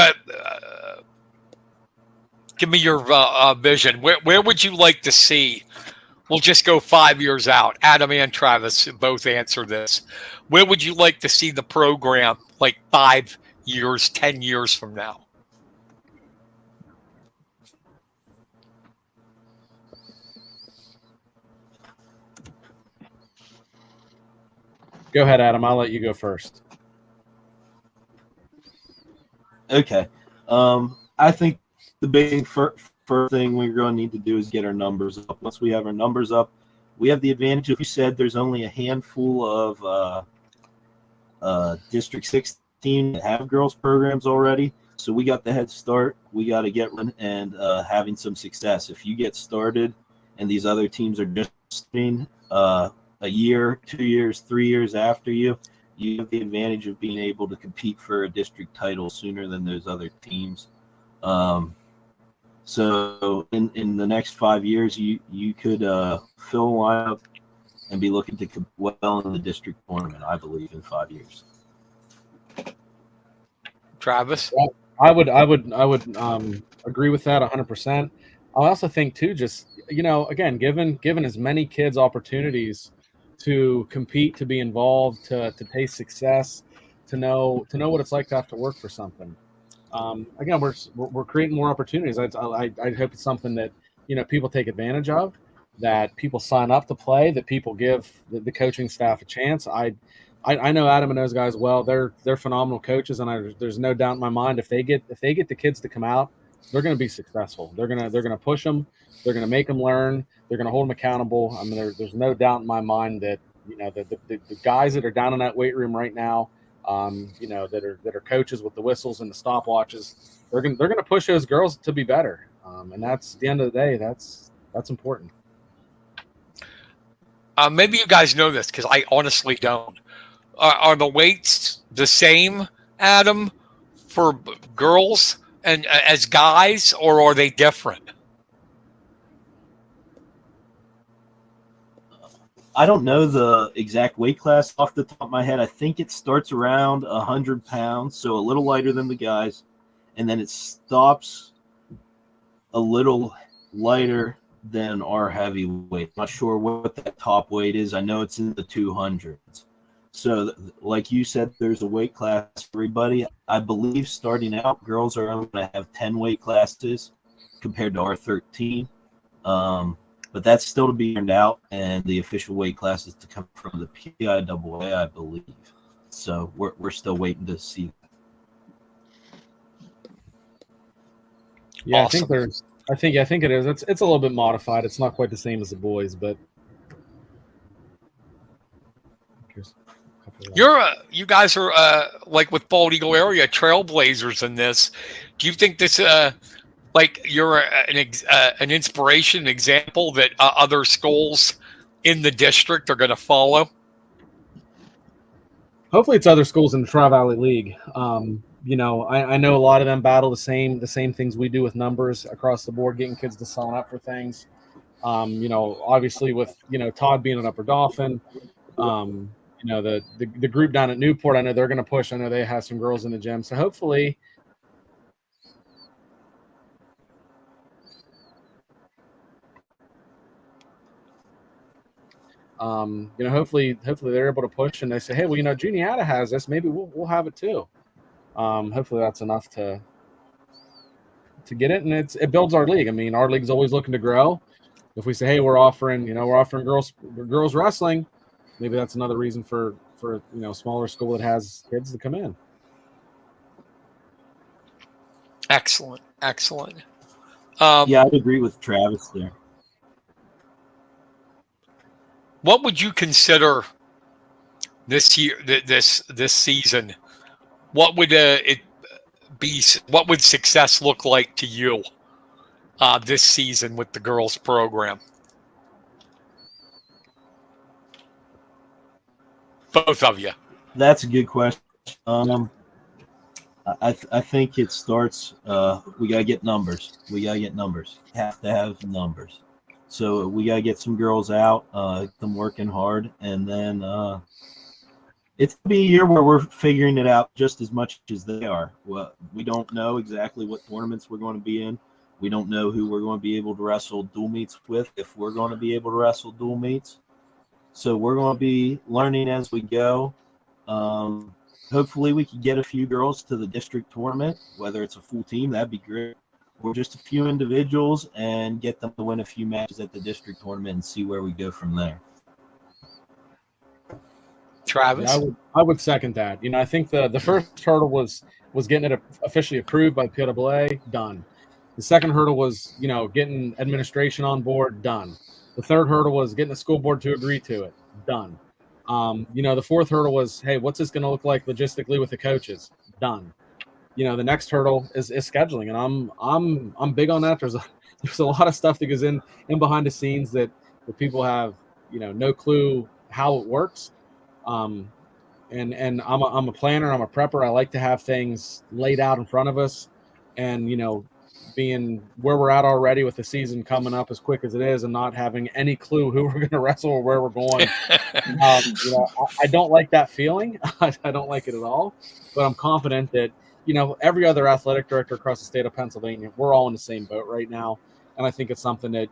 [SPEAKER 1] give me your vision. Where would you like to see? We'll just go 5 years out. Adam and Travis both answer this. Where would you like to see the program, like 5 years, 10 years from now?
[SPEAKER 3] Go ahead, Adam. I'll let you go first.
[SPEAKER 4] Okay. I think the big first thing we're going to need to do is get our numbers up. Once we have our numbers up, we have the advantage. If you said there's only a handful of District 16 that have girls programs already, so we got the head start. We got to get running and having some success. If you get started and these other teams are just starting, a year, 2 years, 3 years after you have the advantage of being able to compete for a district title sooner than those other teams. So in the next 5 years, you could fill a lineup and be looking to compete well in the district tournament, I believe, in 5 years.
[SPEAKER 1] Travis?
[SPEAKER 3] Well, I would agree with that 100%. I also think too, just, again, given as many kids opportunities to compete, to be involved, to taste success, to know what it's like to have to work for something. Again, we're creating more opportunities. I hope it's something that people take advantage of. that people sign up to play, that people give the coaching staff a chance. I know Adam and those guys well. They're phenomenal coaches, and there's no doubt in my mind if they get the kids to come out, they're going to be successful. They're gonna push them. They're gonna make them learn. They're gonna hold them accountable. I mean, there's no doubt in my mind that the guys that are down in that weight room right now, that are coaches with the whistles and the stopwatches, they're gonna push those girls to be better. And that's at the end of the day, that's important.
[SPEAKER 1] Maybe you guys know this because I honestly don't. Are the weights the same, Adam, for girls and as guys, or are they different?
[SPEAKER 4] I don't know the exact weight class off the top of my head. I think it starts around 100 pounds, so a little lighter than the guys, and then it stops a little lighter than our heavyweight. I'm not sure what that top weight is. I know it's in the 200s. So, like you said, there's a weight class for everybody. I believe starting out, girls are only going to have 10 weight classes compared to our 13. But that's still to be ironed out, and the official weight classes to come from the PIAA, I believe. So we're still waiting to see.
[SPEAKER 3] Yeah,
[SPEAKER 1] Awesome.
[SPEAKER 3] I think it is. It's a little bit modified. It's not quite the same as the boys, but
[SPEAKER 1] You guys are like with Bald Eagle area trailblazers in this. Do you think this like you're an inspiration, an example that other schools in the district are going to follow?
[SPEAKER 3] Hopefully, it's other schools in the Tri-Valley League. I know a lot of them battle the same things we do with numbers across the board, getting kids to sign up for things. Obviously with Todd being an Upper Dauphin, the group down at Newport, I know they're going to push. I know they have some girls in the gym, so hopefully. Hopefully they're able to push, and they say, hey, well, Juniata has this, maybe we'll have it too. Hopefully that's enough to get it, and it builds our league. I mean, our league's always looking to grow. If we say, hey, we're offering girls wrestling, maybe that's another reason for a smaller school that has kids to come in.
[SPEAKER 1] Excellent.
[SPEAKER 4] Yeah, I'd agree with Travis there.
[SPEAKER 1] What would you consider this year, this season? What would it be? What would success look like to you this season with the girls program? Both of you.
[SPEAKER 4] That's a good question. I think it starts. We gotta get numbers. Have to have numbers. So we gotta get some girls out, them working hard, and then it's gonna be a year where we're figuring it out just as much as they are. Well, we don't know exactly what tournaments we're going to be in. We don't know who we're going to be able to wrestle dual meets with, if we're going to be able to wrestle dual meets. So we're going to be learning as we go. Hopefully we can get a few girls to the district tournament, whether it's a full team, that'd be great. Or just a few individuals and get them to win a few matches at the district tournament and see where we go from there.
[SPEAKER 1] Travis?
[SPEAKER 3] Yeah, I would second that. I think the first hurdle was getting it officially approved by the PIAA, done. The second hurdle was, getting administration on board, done. The third hurdle was getting the school board to agree to it, done. The fourth hurdle was, hey, what's this going to look like logistically with the coaches? Done. The next hurdle is scheduling, and I'm big on that. There's a lot of stuff that goes in behind the scenes that people have no clue how it works. And I'm a planner, I'm a prepper. I like to have things laid out in front of us, and being where we're at already with the season coming up as quick as it is, and not having any clue who we're going to wrestle or where we're going. I don't like that feeling. I don't like it at all. But I'm confident that every other athletic director across the state of Pennsylvania, we're all in the same boat right now, and I think it's something that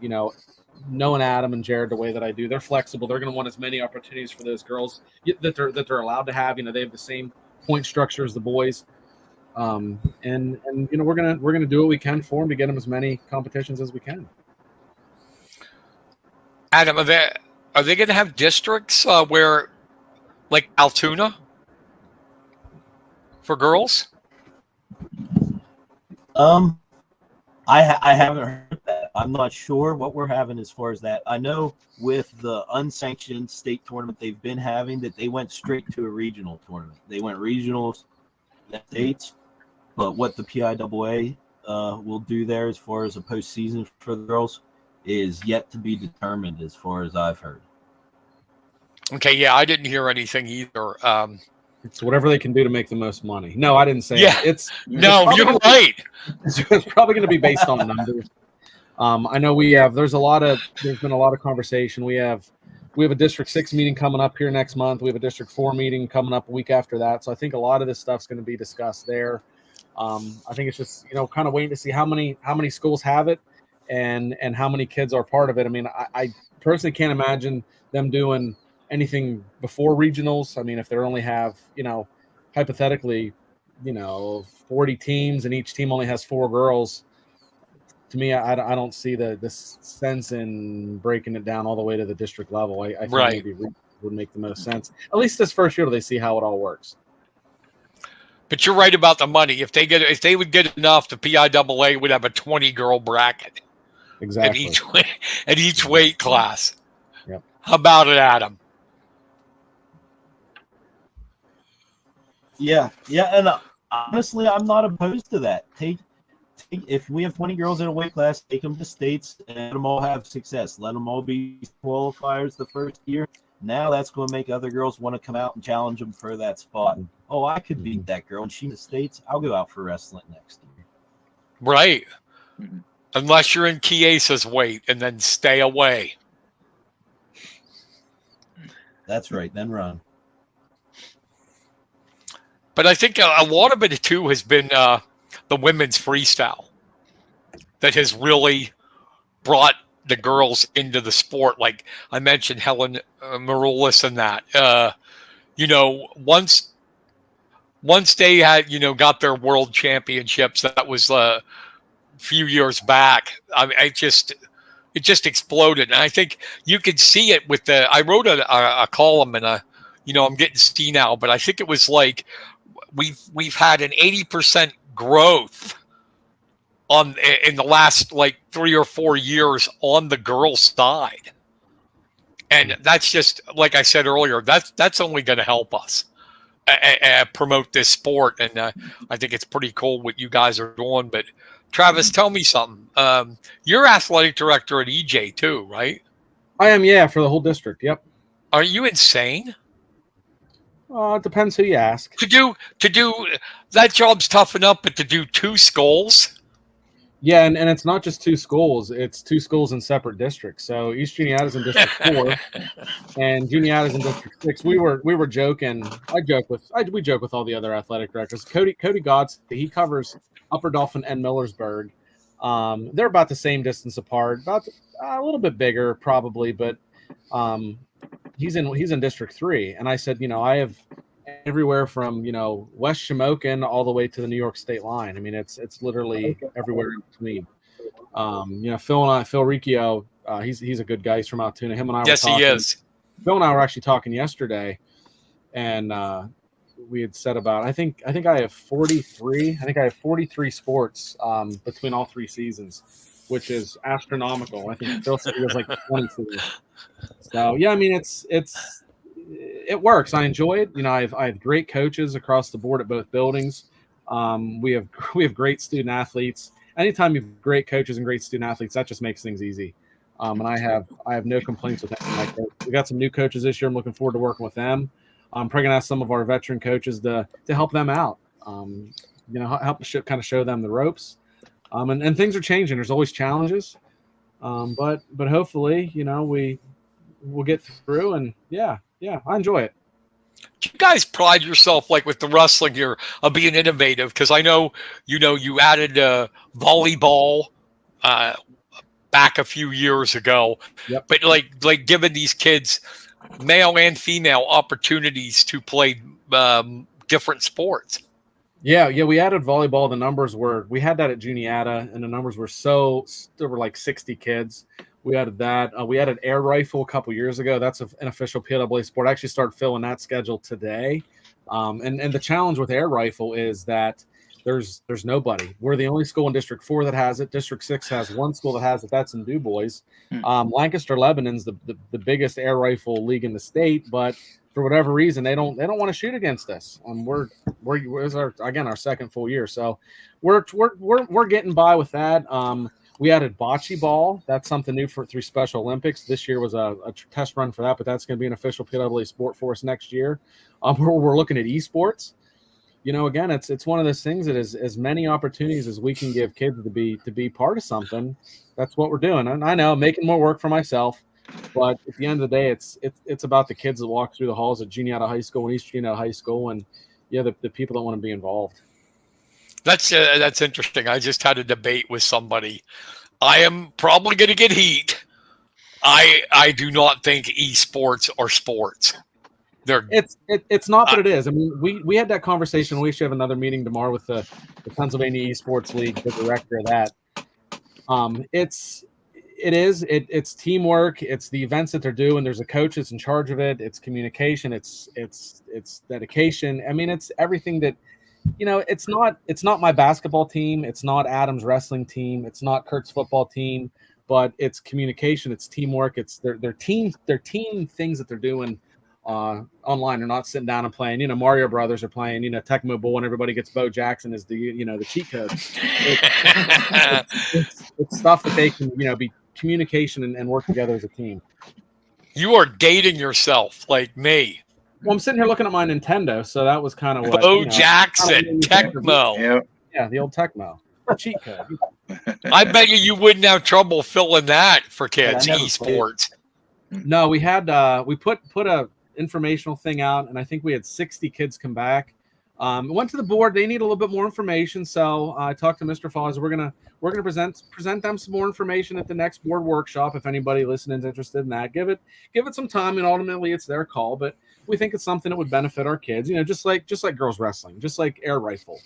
[SPEAKER 3] knowing Adam and Jared the way that I do, they're flexible. They're going to want as many opportunities for those girls that they're allowed to have. They have the same point structure as the boys, and we're gonna do what we can for them to get them as many competitions as we can.
[SPEAKER 1] Adam, are they going to have districts where, like Altoona, for girls?
[SPEAKER 4] I haven't heard that. I'm not sure what we're having as far as that. I know with the unsanctioned state tournament they've been having that they went straight to a regional tournament. They went regionals, states, but what the PIAA will do there as far as a postseason for the girls is yet to be determined, as far as I've heard.
[SPEAKER 1] Okay, yeah, I didn't hear anything either.
[SPEAKER 3] It's whatever they can do to make the most money. No, I didn't say
[SPEAKER 1] Yeah.
[SPEAKER 3] that.
[SPEAKER 1] No, you're right.
[SPEAKER 3] It's probably going to be based on numbers. I know there's been a lot of conversation. We have a District 6 meeting coming up here next month. We have a District 4 meeting coming up a week after that. So I think a lot of this stuff's going to be discussed there. I think it's just, kind of waiting to see how many schools have it and how many kids are part of it. I mean, I personally can't imagine them doing anything before regionals. I mean, if they only have, hypothetically, 40 teams and each team only has 4 girls, to me, I don't see the sense in breaking it down all the way to the district level. I think maybe would make the most sense. At least this first year, they see how it all works.
[SPEAKER 1] But you're right about the money. If they would get enough, the PIAA would have a 20-girl bracket.
[SPEAKER 3] Exactly.
[SPEAKER 1] At each weight class.
[SPEAKER 3] Yep.
[SPEAKER 1] How about it, Adam?
[SPEAKER 4] Yeah, and honestly, I'm not opposed to that. If we have 20 girls in a weight class, take them to states and let them all have success. Let them all be qualifiers the first year. Now that's going to make other girls want to come out and challenge them for that spot. Oh, I could beat that girl, and she's in the states. I'll go out for wrestling next year.
[SPEAKER 1] Right. Mm-hmm. Unless you're in Chiesa's weight, and then stay away.
[SPEAKER 4] That's right. Then run.
[SPEAKER 1] But I think a lot of it, too, has been the women's freestyle that has really brought the girls into the sport. Like I mentioned, Helen Maroulis and that. Once they had, got their world championships, that was a few years back. I mean, it just exploded. And I think you could see it with I wrote a column and I'm getting senile, but I think it was like, we've had an 80% growth in the last like 3 or 4 years on the girls' side, and that's just like I said earlier. That's only going to help us promote this sport, and I think it's pretty cool what you guys are doing. But Travis, tell me something. You're athletic director at EJ too, right?
[SPEAKER 3] I am, yeah, for the whole district. Yep.
[SPEAKER 1] Are you insane?
[SPEAKER 3] It depends who you ask.
[SPEAKER 1] To do that job's tough enough, but to do 2 schools.
[SPEAKER 3] Yeah, and it's not just 2 schools; it's 2 schools in separate districts. So East Juniata's in District 4, and Juniata's in District 6. We were joking. We joke with all the other athletic directors. Cody Godse, he covers Upper Dauphin and Millersburg. They're about the same distance apart, about a little bit bigger probably, but he's in District 3, and I said, I have everywhere from West Shamokin all the way to the New York state line. I mean, it's literally everywhere in between. Phil Riccio, he's a good guy. He's from Altoona. Him and I were talking.
[SPEAKER 1] Yes, he is.
[SPEAKER 3] Phil and I were actually talking yesterday, and we had said about I think I have 43. I think I have 43 sports between all 3 seasons, which is astronomical. I think Phil said he was like 22. So yeah, I mean it works. I enjoy it. I have great coaches across the board at both buildings. We have great student athletes. Anytime you have great coaches and great student athletes, that just makes things easy. And I have no complaints with that. We got some new coaches this year. I'm looking forward to working with them. I'm probably gonna ask some of our veteran coaches to help them out. Help kind of show them the ropes. And things are changing. There's always challenges. But hopefully, we'll get through, and yeah, I enjoy it.
[SPEAKER 1] Do you guys pride yourself, like with the wrestling here, of being innovative? Because I know, you added volleyball back a few years ago.
[SPEAKER 3] Yep.
[SPEAKER 1] But like giving these kids, male and female, opportunities to play different sports.
[SPEAKER 3] Yeah, we added volleyball. We had that at Juniata, and the numbers were there were like 60 kids. We added that. We added air rifle a couple years ago. That's an official PWA sport. I actually started filling that schedule today. And the challenge with air rifle is that there's nobody. We're the only school in District 4 that has it. District 6 has one school that has it. That's in Du Bois. Lancaster Lebanon's the biggest air rifle league in the state, but for whatever reason they don't want to shoot against us. We're our second full year, so we're getting by with that. We added bocce ball. That's something new through Special Olympics. This year was a test run for that, but that's going to be an official PWA sport for us next year. We're looking at esports. Again, it's one of those things that is as many opportunities as we can give kids to be part of something. That's what we're doing. And I know making more work for myself, but at the end of the day, it's about the kids that walk through the halls at Juniata High School and East Juniata High School, and the people that want to be involved. That's
[SPEAKER 1] interesting. I just had a debate with somebody. I am probably going to get heat. I do not think esports are sports.
[SPEAKER 3] It's not that it is. I mean, we had that conversation. We should have another meeting tomorrow with the Pennsylvania Esports League, the director of that. It's teamwork. It's the events that they're doing. There's a coach that's in charge of it. It's communication. It's dedication. I mean, it's everything that. It's not my basketball team. It's not Adam's wrestling team. It's not Kurt's football team, but it's communication. It's teamwork. It's their team things that they're doing online. They're not sitting down and playing. Mario Brothers are playing. Tecmo Bowl, and everybody gets Bo Jackson as the cheat code. It's stuff that they can be communication and work together as a team.
[SPEAKER 1] You are dating yourself like me.
[SPEAKER 3] Well, I'm sitting here looking at my Nintendo, so that was kind of what.
[SPEAKER 1] Bo Jackson, Tecmo.
[SPEAKER 3] Yeah, the old Tecmo. Cheat code.
[SPEAKER 1] I bet you wouldn't have trouble filling that for kids, esports.
[SPEAKER 3] No, we had we put a informational thing out, and I think we had 60 kids come back. Went to the board. They need a little bit more information, so I talked to Mr. Foz. We're gonna present them some more information at the next board workshop. If anybody listening is interested in that, give it some time, and ultimately it's their call. But we think it's something that would benefit our kids. Just like girls wrestling, just like air rifle,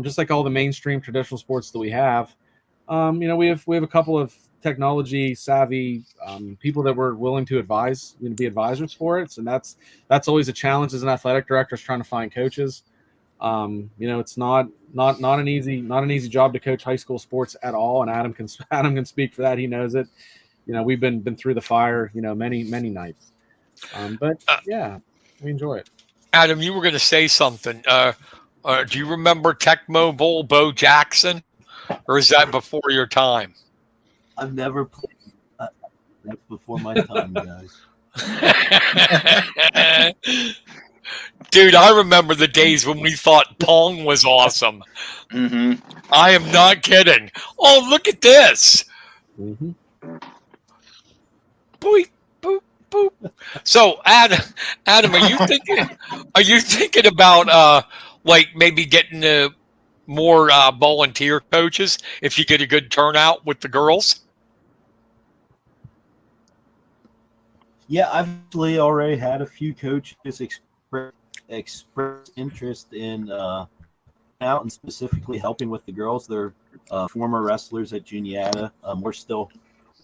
[SPEAKER 3] just like all the mainstream traditional sports that we have. We have a couple of technology savvy people that we're willing to advise, be advisors for it. And that's always a challenge as an athletic director, is trying to find coaches. It's not an easy job to coach high school sports at all. And Adam can speak for that. He knows it. We've been through the fire, many nights. But yeah, we enjoy it.
[SPEAKER 1] Adam, you were going to say something. Do you remember Tecmo Bowl, Bo Jackson, or is that before your time?
[SPEAKER 4] I've never played. That's before my time, guys.
[SPEAKER 1] Dude, I remember the days when we thought Pong was awesome.
[SPEAKER 2] Mm-hmm.
[SPEAKER 1] I am not kidding. Oh, look at this.
[SPEAKER 3] Mm-hmm.
[SPEAKER 1] Boop, boop, boop. So, Adam, are you thinking about maybe getting more volunteer coaches if you get a good turnout with the girls?
[SPEAKER 4] Yeah, I've actually already had a few coaches express interest in out and specifically helping with the girls. They're former wrestlers at Juniata. We're still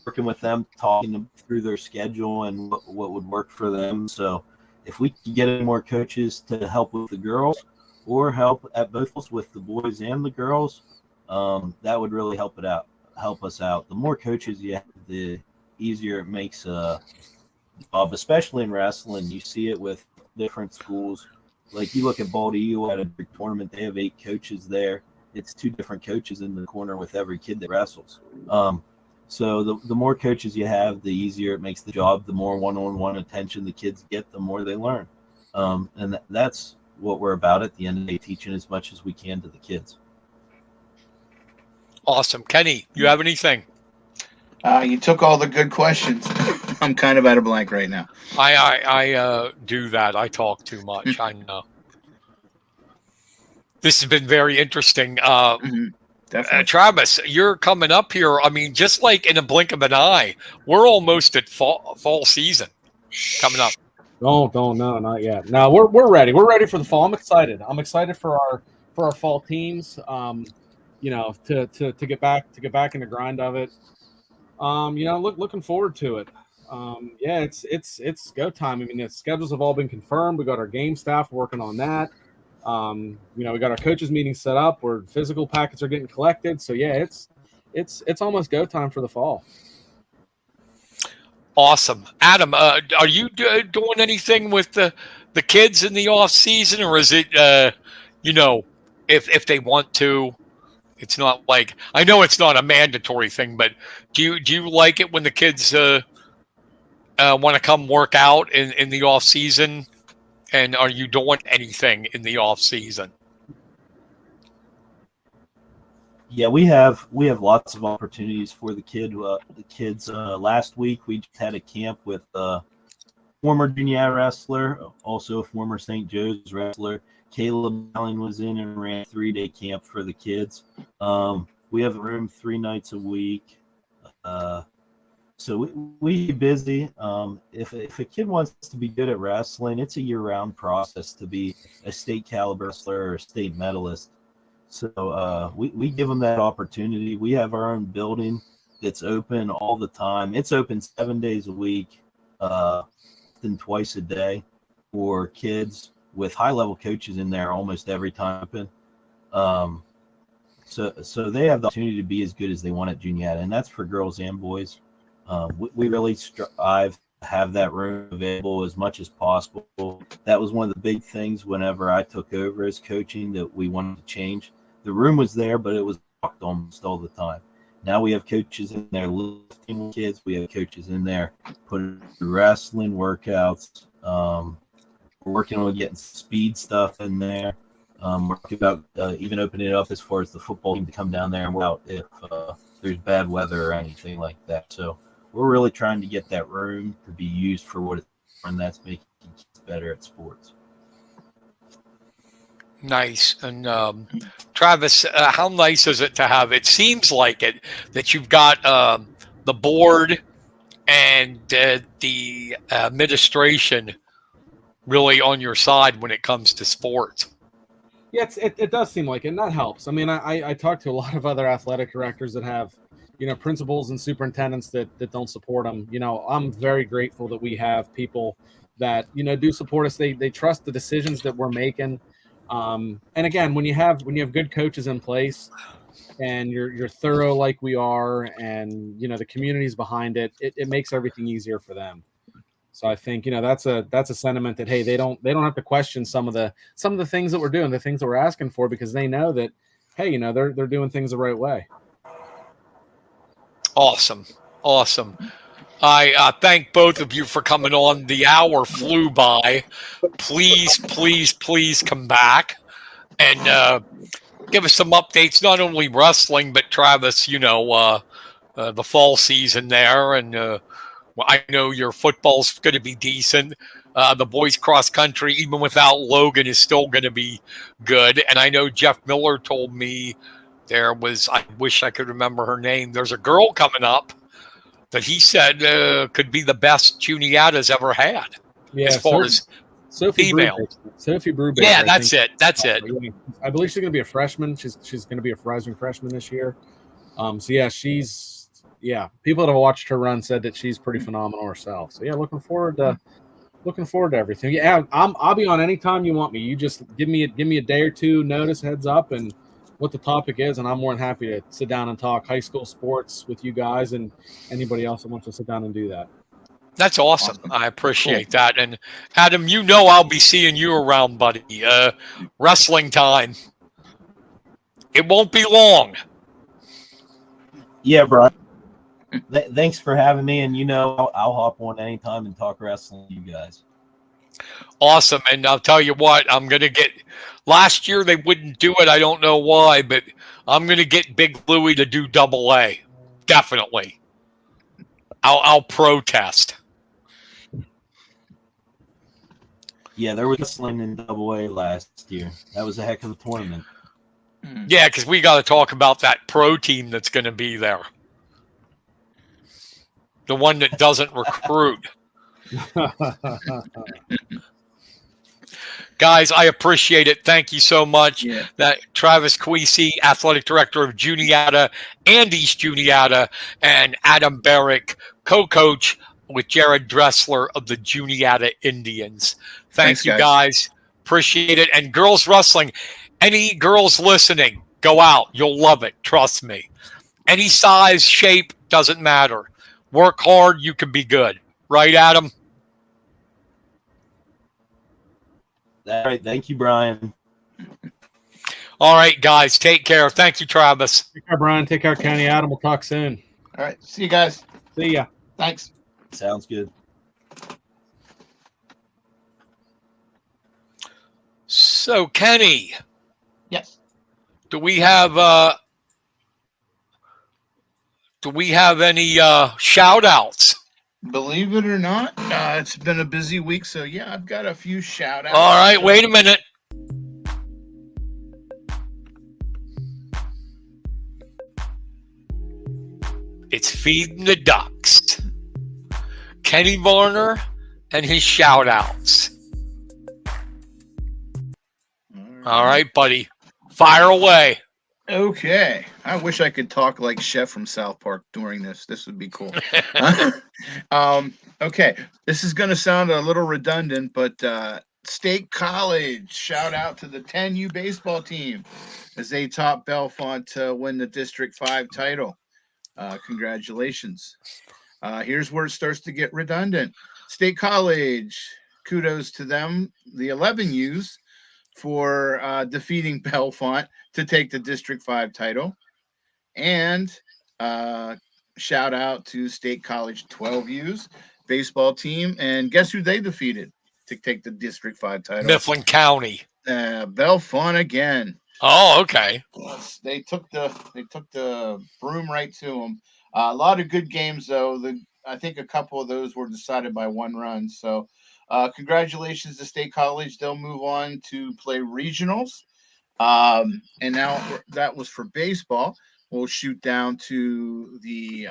[SPEAKER 4] working with them, talking them through their schedule and what would work for them. So if we can get any more coaches to help with the girls or help at both with the boys and the girls, that would really help us out. The more coaches you have, the easier it makes job, especially in wrestling. You see it with different schools. Like you look at Baldy Eagle at a big tournament, they have 8 coaches there. It's 2 different coaches in the corner with every kid that wrestles. So the more coaches you have, the easier it makes the job. The more one-on-one attention the kids get, the more they learn. And that's what we're about at the end of the day, teaching as much as we can to the kids.
[SPEAKER 1] Awesome. Kenny, you have anything?
[SPEAKER 2] You took all the good questions. I'm kind of at a blank right now.
[SPEAKER 1] I do that. I talk too much. I know. This has been very interesting.
[SPEAKER 2] Definitely.
[SPEAKER 1] Travis, you're coming up here. I mean, just like in a blink of an eye, we're almost at fall season coming up.
[SPEAKER 3] No, not yet. No, we're ready. We're ready for the fall. I'm excited. I'm excited for our fall teams. To get back in the grind of it. Looking forward to it. Yeah, it's go time. I mean, the schedules have all been confirmed. We got our game staff working on that. We got our coaches meeting set up where physical packets are getting collected. So yeah, it's almost go time for the fall.
[SPEAKER 1] Awesome. Adam, are you doing anything with the kids in the off season, or is it, if they want to? It's not like, I know it's not a mandatory thing, but do you like it when the kids want to come work out in the off season? And are you doing anything in the off season?
[SPEAKER 4] Yeah, we have lots of opportunities for the kids. Last week we just had a camp with former Juniata wrestler, also a former St. Joe's wrestler. Caleb Allen was in and ran a 3-day camp for the kids. We have a room 3 nights a week. So we busy. If a kid wants to be good at wrestling, it's a year-round process to be a state caliber wrestler or a state medalist. So we give them that opportunity. We have our own building that's open all the time. It's open 7 days a week, then twice a day for kids with high-level coaches in there almost every time open. So they have the opportunity to be as good as they want at Juniata, and that's for girls and boys. We really strive to have that room available as much as possible. That was one of the big things whenever I took over as coaching that we wanted to change. The room was there, but it was locked almost all the time. Now we have coaches in there lifting with kids. We have coaches in there putting wrestling workouts. We're working on getting speed stuff in there. We're talking about even opening it up as far as the football team to come down there and work out if there's bad weather or anything like that. So we're really trying to get that room to be used for what it's for, and that's making kids better at sports.
[SPEAKER 1] Nice. And Travis, how nice is it to have? It seems like it that you've got the board and the administration really on your side when it comes to sports.
[SPEAKER 3] Yeah, it does seem like it, and that helps. I mean, I talk to a lot of other athletic directors that have, principals and superintendents that don't support them. I'm very grateful that we have people that, do support us. They trust the decisions that we're making. And again, when you have good coaches in place and you're thorough like we are, and, the community's behind it, it makes everything easier for them. So I think that's a sentiment that, hey, they don't have to question some of the things that we're doing, the things that we're asking for, because they know that, hey, they're doing things the right way.
[SPEAKER 1] Awesome. I thank both of you for coming on. The hour flew by. Please come back and give us some updates, not only wrestling, but Travis, the fall season there, and I know your football's going to be decent. The boys cross country, even without Logan, is still going to be good. And I know Jeff Miller told me there was, I wish I could remember her name. There's a girl coming up that he said could be the best Juniata's ever had.
[SPEAKER 3] Yeah,
[SPEAKER 1] as far as
[SPEAKER 3] Sophie
[SPEAKER 1] female.
[SPEAKER 3] Sophie Brubaker.
[SPEAKER 1] Yeah, that's it.
[SPEAKER 3] I believe she's going to be a freshman. She's going to be a rising freshman this year. So yeah, people that have watched her run said that she's pretty phenomenal herself. So yeah, looking forward to everything. Yeah, I'll be on anytime you want me. You just give me a day or two notice, heads up, and what the topic is, and I'm more than happy to sit down and talk high school sports with you guys and anybody else that wants to sit down and do that.
[SPEAKER 1] That's awesome. I appreciate that. And Adam, I'll be seeing you around, buddy. Wrestling time. It won't be long.
[SPEAKER 4] Yeah, bro. Thanks for having me, and I'll hop on anytime and talk wrestling with you guys.
[SPEAKER 1] Awesome. And I'll tell you what, I'm going to get, last year they wouldn't do it. I don't know why, but I'm going to get Big Louie to do AA. Definitely. I'll protest.
[SPEAKER 4] Yeah, there was wrestling in AA last year. That was a heck of a tournament.
[SPEAKER 1] Yeah, because we got to talk about that pro team that's going to be there. The one that doesn't recruit. Guys, I appreciate it. Thank you so much.
[SPEAKER 2] Yeah.
[SPEAKER 1] That Travis Quici, athletic director of Juniata and East Juniata, and Adam Barrick, co-coach with Jared Dressler of the Juniata Indians.
[SPEAKER 2] Thanks,
[SPEAKER 1] Thank you,
[SPEAKER 2] guys.
[SPEAKER 1] guys. Appreciate it. And girls wrestling, any girls listening, go out. You'll love it. Trust me. Any size, shape, doesn't matter. Work hard. You can be good. Right, Adam?
[SPEAKER 4] All right. Thank you, Brian.
[SPEAKER 1] All right, guys. Take care. Thank you, Travis.
[SPEAKER 3] Take care, Brian. Take care, Kenny. Adam. We'll talk soon.
[SPEAKER 2] All right. See you guys.
[SPEAKER 3] See ya.
[SPEAKER 2] Thanks.
[SPEAKER 4] Sounds good.
[SPEAKER 1] So, Kenny,
[SPEAKER 2] Yes.
[SPEAKER 1] do we have any shout outs?
[SPEAKER 2] Believe it or not, it's been a busy week. So, yeah, I've got a few shout outs.
[SPEAKER 1] All right, wait a minute. It's Feeding the Ducks. Kenny Varner and his shout outs. All right, buddy. Fire away.
[SPEAKER 2] Okay. I wish I could talk like Chef from South Park during this. This would be cool. Okay. This is going to sound a little redundant, but State College, shout out to the 10U baseball team as they topped Bellefonte to win the District 5 title. Congratulations. Here's where it starts to get redundant. State College, kudos to them, the 11Us, for defeating Bellefonte to take the District 5 title. And shout out to State College 12Us baseball team. And guess who they defeated to take the District 5 title?
[SPEAKER 1] Mifflin County.
[SPEAKER 2] Bellefonte again.
[SPEAKER 1] Oh, okay.
[SPEAKER 2] Yes, they took the broom right to them. A lot of good games though. I think a couple of those were decided by one run. So congratulations to State College. They'll move on to play regionals. And now that was for baseball. We'll shoot down to the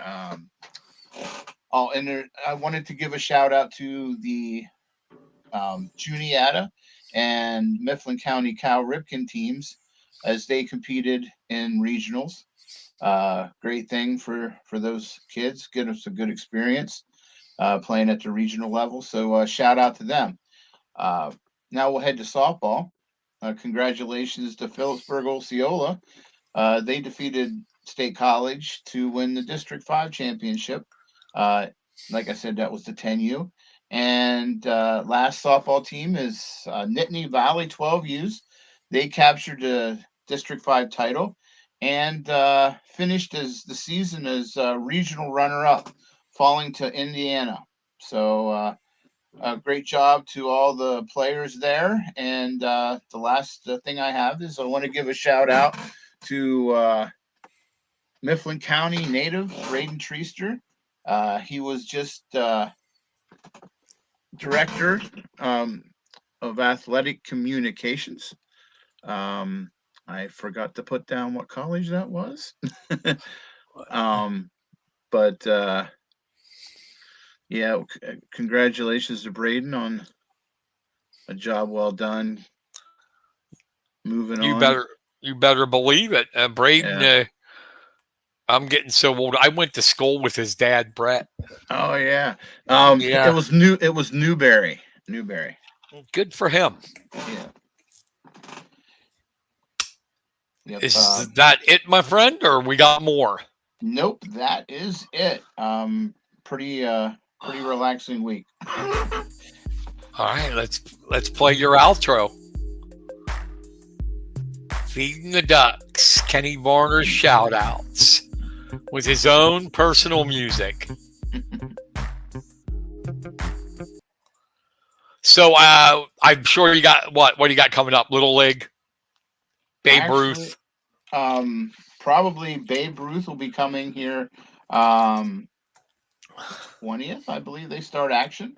[SPEAKER 2] I wanted to give a shout out to the Juniata and Mifflin County Cal Ripken teams as they competed in regionals. Great thing for those kids. Get us a good experience playing at the regional level. So shout out to them. Now we'll head to softball. Congratulations to Phillipsburg Osceola. They defeated State College to win the District 5 championship. Like I said, that was the 10U. And last softball team is Nittany Valley 12Us. They captured the District 5 title and finished as the season as regional runner-up, falling to Indiana. So a great job to all the players there. And the last thing I have is I want to give a shout out to Mifflin County native Braden Treaster. He was just director of athletic communications. I forgot to put down what college that was. But yeah, congratulations to Braden on a job well done. Moving on.
[SPEAKER 1] You better believe it. Braden,
[SPEAKER 2] Yeah.
[SPEAKER 1] I'm getting so old. I went to school with his dad, Brett.
[SPEAKER 2] Oh yeah.
[SPEAKER 1] Yeah.
[SPEAKER 2] It was Newberry.
[SPEAKER 1] Good for him.
[SPEAKER 2] Yeah. Yep.
[SPEAKER 1] Is that it, my friend, or we got more?
[SPEAKER 2] Nope, that is it. Pretty relaxing week.
[SPEAKER 1] All right, let's play your outro. Feeding the Ducks, Kenny Varner's shout outs with his own personal music. So I'm sure you got what do you got coming up? Little League? Babe Ruth.
[SPEAKER 2] Probably Babe Ruth will be coming here 20th, I believe they start action.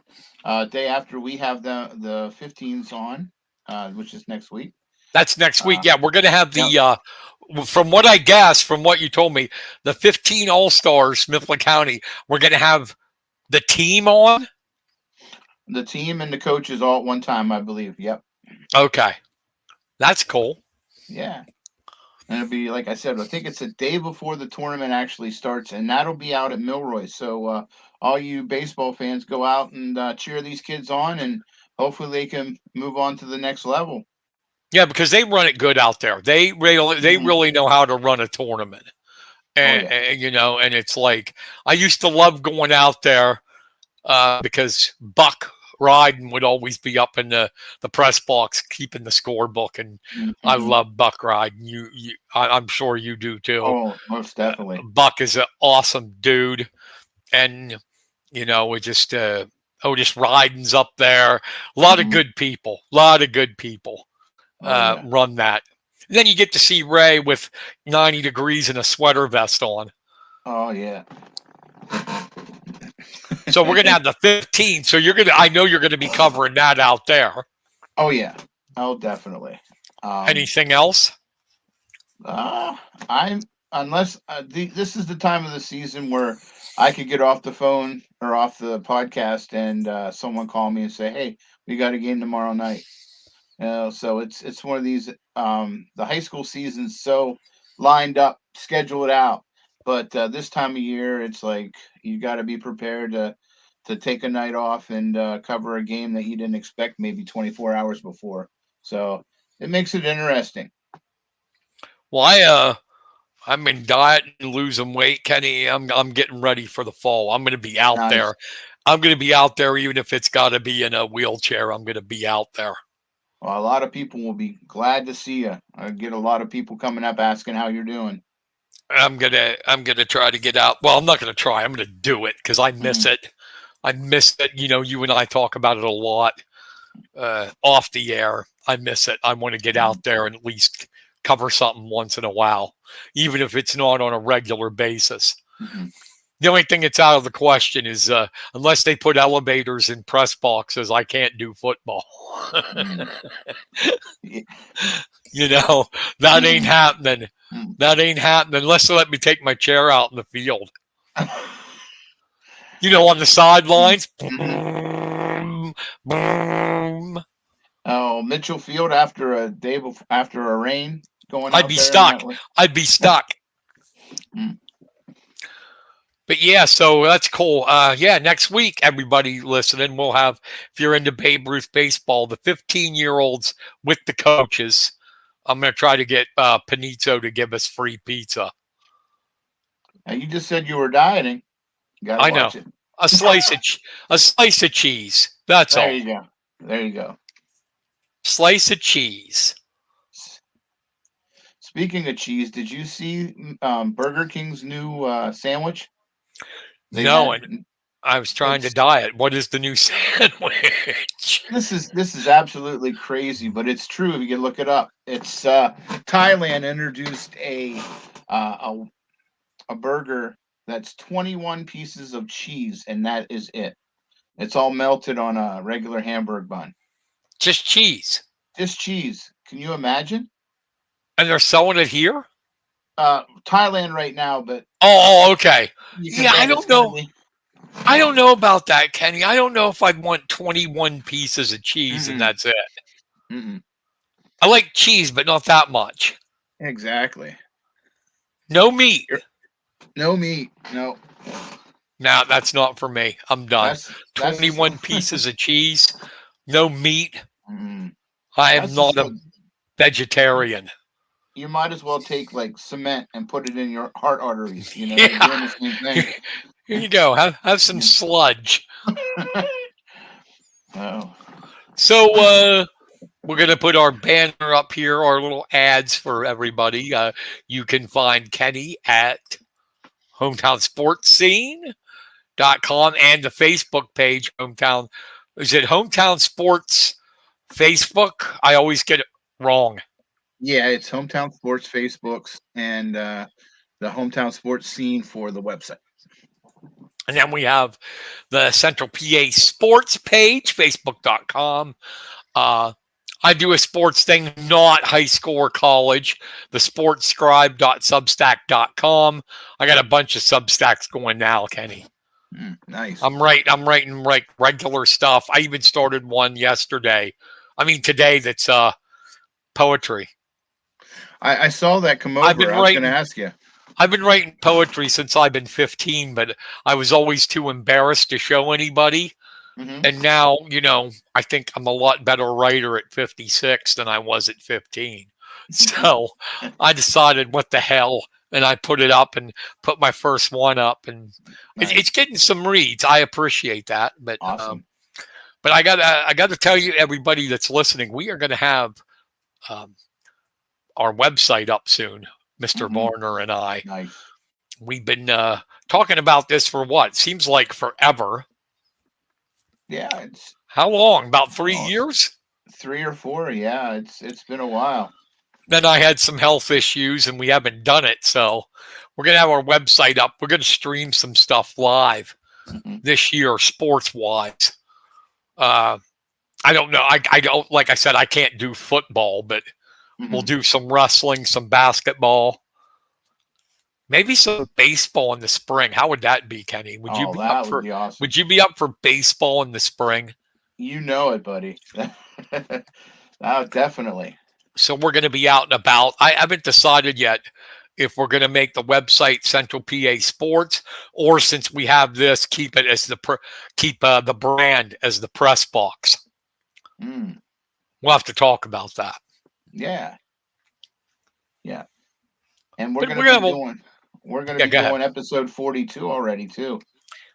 [SPEAKER 2] Day after we have the 15s on, which is next week.
[SPEAKER 1] That's next week. Yeah, we're going to have the from what I guess, from what you told me, the 15 All-Stars, Mifflin County, we're going to have the team on?
[SPEAKER 2] The team and the coaches all at one time, I believe. Yep.
[SPEAKER 1] Okay, that's cool.
[SPEAKER 2] Yeah. And it'll be, like I said, I think it's a day before the tournament actually starts, and that'll be out at Milroy. So all you baseball fans, go out and cheer these kids on, and hopefully they can move on to the next level.
[SPEAKER 1] Yeah, because they run it good out there. They really know how to run a tournament. And you know, and it's like I used to love going out there because Buck Ryden would always be up in the press box keeping the scorebook, and I love Buck Ryden. I'm sure you do too.
[SPEAKER 2] Oh, most definitely.
[SPEAKER 1] Buck is an awesome dude, and you know, we just Otis Ryden's up there. A lot of good people. Run that. And then you get to see Ray with 90 degrees and a sweater vest on.
[SPEAKER 2] Oh yeah.
[SPEAKER 1] So we're gonna have the 15th. So I know you're gonna be covering that out there.
[SPEAKER 2] Oh yeah. Oh definitely.
[SPEAKER 1] Anything else?
[SPEAKER 2] This is the time of the season where I could get off the phone or off the podcast and someone call me and say, "Hey, we got a game tomorrow night." So it's one of these. The high school season's so lined up, schedule it out. But this time of year, it's like you got to be prepared to take a night off and cover a game that you didn't expect maybe 24 hours before. So it makes it interesting.
[SPEAKER 1] Well, I'm in diet and losing weight, Kenny. I'm getting ready for the fall. I'm going to be out there. I'm going to be out there, even if it's got to be in a wheelchair. I'm going to be out there.
[SPEAKER 2] Well, a lot of people will be glad to see you. I get a lot of people coming up asking how you're doing.
[SPEAKER 1] I'm gonna try to get out. Well, I'm not gonna try. I'm gonna do it because I miss it. I miss it. You know, you and I talk about it a lot off the air. I miss it. I want to get out there and at least cover something once in a while, even if it's not on a regular basis. The only thing that's out of the question is unless they put elevators in press boxes, I can't do football. You know, that ain't happening. That ain't happening unless they let me take my chair out in the field. You know, on the sidelines.
[SPEAKER 2] Oh, Mitchell Field after a day after a rain going.
[SPEAKER 1] I'd be stuck. I'd be stuck. But yeah, so that's cool. Yeah, next week, everybody listening, we'll have, if you're into Babe Ruth baseball, the 15-year-olds with the coaches. I'm going to try to get Panizzo to give us free pizza.
[SPEAKER 2] Now, you just said you were dieting.
[SPEAKER 1] I know. A slice of cheese. That's all.
[SPEAKER 2] There you go. There you go.
[SPEAKER 1] Slice of cheese.
[SPEAKER 2] Speaking of cheese, did you see Burger King's new sandwich?
[SPEAKER 1] No, I was trying to diet. What is the new sandwich?
[SPEAKER 2] This is absolutely crazy, but it's true. If you can look it up, it's Thailand introduced a burger that's 21 pieces of cheese, and that is it. It's all melted on a regular hamburger bun.
[SPEAKER 1] Just cheese.
[SPEAKER 2] Just cheese. Can you imagine?
[SPEAKER 1] And they're selling it here?
[SPEAKER 2] Thailand right now, but
[SPEAKER 1] okay. Yeah, I don't know. I don't know about that, Kenny. I don't know if I'd want 21 pieces of cheese and that's it. I like cheese, but not that much.
[SPEAKER 2] Exactly.
[SPEAKER 1] No meat.
[SPEAKER 2] No meat. No.
[SPEAKER 1] Now that's not for me. I'm done. 21 pieces of cheese, no meat. I am not a vegetarian.
[SPEAKER 2] You might as well take like cement and put it in your heart arteries. You know, you're doing the same thing.
[SPEAKER 1] Here you go. Have some sludge.
[SPEAKER 2] Oh.
[SPEAKER 1] So we're going to put our banner up here, our little ads for everybody. You can find Kenny at HometownSportsScene.com and the Facebook page, Hometown. Is it Hometown Sports Facebook? I always get it wrong.
[SPEAKER 2] Yeah, it's Hometown Sports Facebooks and the Hometown Sports Scene for the website.
[SPEAKER 1] And then we have the Central PA Sports page, Facebook.com. I do a sports thing, not high school or college. The sportscribe.substack.com. I got a bunch of Substacks going now, Kenny.
[SPEAKER 2] Nice.
[SPEAKER 1] I'm writing regular stuff. I even started one yesterday I mean, today that's poetry.
[SPEAKER 2] I saw that come
[SPEAKER 1] I've been
[SPEAKER 2] over. I was going to
[SPEAKER 1] writing.
[SPEAKER 2] ask you.
[SPEAKER 1] I've been writing poetry since I've been 15, but I was always too embarrassed to show anybody.
[SPEAKER 2] Hmm.
[SPEAKER 1] And now, I think I'm a lot better writer at 56 than I was at 15. So I decided, what the hell? And I put it up and put my first one up, and
[SPEAKER 2] Nice.
[SPEAKER 1] it's getting some reads. I appreciate that.
[SPEAKER 2] Awesome.
[SPEAKER 1] But I gotta tell you, everybody that's listening, we are gonna have um, our website up soon, Mr.
[SPEAKER 2] Mhm.
[SPEAKER 1] Varner and I.
[SPEAKER 2] Nice.
[SPEAKER 1] We've been talking about this for what seems like forever.
[SPEAKER 2] Yeah, it's
[SPEAKER 1] How long? About 3
[SPEAKER 2] oh,
[SPEAKER 1] years?
[SPEAKER 2] 3 or 4. Yeah, it's been a while.
[SPEAKER 1] Then I had some health issues and we haven't done it. So we're going to have our website up. We're going to stream some stuff live
[SPEAKER 2] Mhm.
[SPEAKER 1] this year, sports wise. I don't know. I don't, like I said, I can't do football, but we'll
[SPEAKER 2] Mhm.
[SPEAKER 1] do some wrestling, some basketball, maybe some baseball in the spring. How would that be, Kenny? Would you
[SPEAKER 2] Oh,
[SPEAKER 1] be up
[SPEAKER 2] that would
[SPEAKER 1] for,
[SPEAKER 2] be awesome.
[SPEAKER 1] would you be up for baseball in the spring?
[SPEAKER 2] You know it, buddy. Oh, definitely.
[SPEAKER 1] So we're going to be out and about. I haven't decided yet if we're going to make the website Central PA Sports, or since we have this, keep it as keep the brand as the press box.
[SPEAKER 2] Mm.
[SPEAKER 1] We'll have to talk about that.
[SPEAKER 2] Yeah. Yeah. And we're
[SPEAKER 1] But
[SPEAKER 2] gonna
[SPEAKER 1] we're
[SPEAKER 2] be
[SPEAKER 1] gonna
[SPEAKER 2] doing
[SPEAKER 1] yeah. Go ahead.
[SPEAKER 2] episode 42 already too.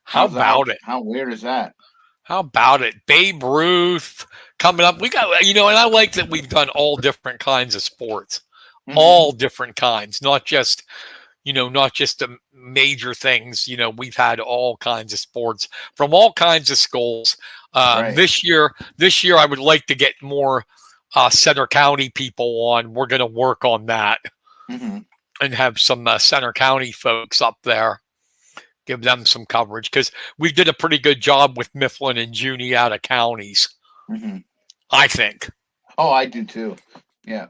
[SPEAKER 1] How about it?
[SPEAKER 2] How weird is that?
[SPEAKER 1] How about it? Babe Ruth coming up. We got, and I like that we've done all different kinds of sports,
[SPEAKER 2] Mhm.
[SPEAKER 1] all different kinds, not just the major things. We've had all kinds of sports from all kinds of schools.
[SPEAKER 2] Right.
[SPEAKER 1] This year, I would like to get more Center County people on. We're going to work on that
[SPEAKER 2] Mhm.
[SPEAKER 1] and have some Center County folks up there. Give them some coverage because we did a pretty good job with Mifflin and Juniata counties,
[SPEAKER 2] Mhm.
[SPEAKER 1] I think.
[SPEAKER 2] Oh, I do too. Yeah.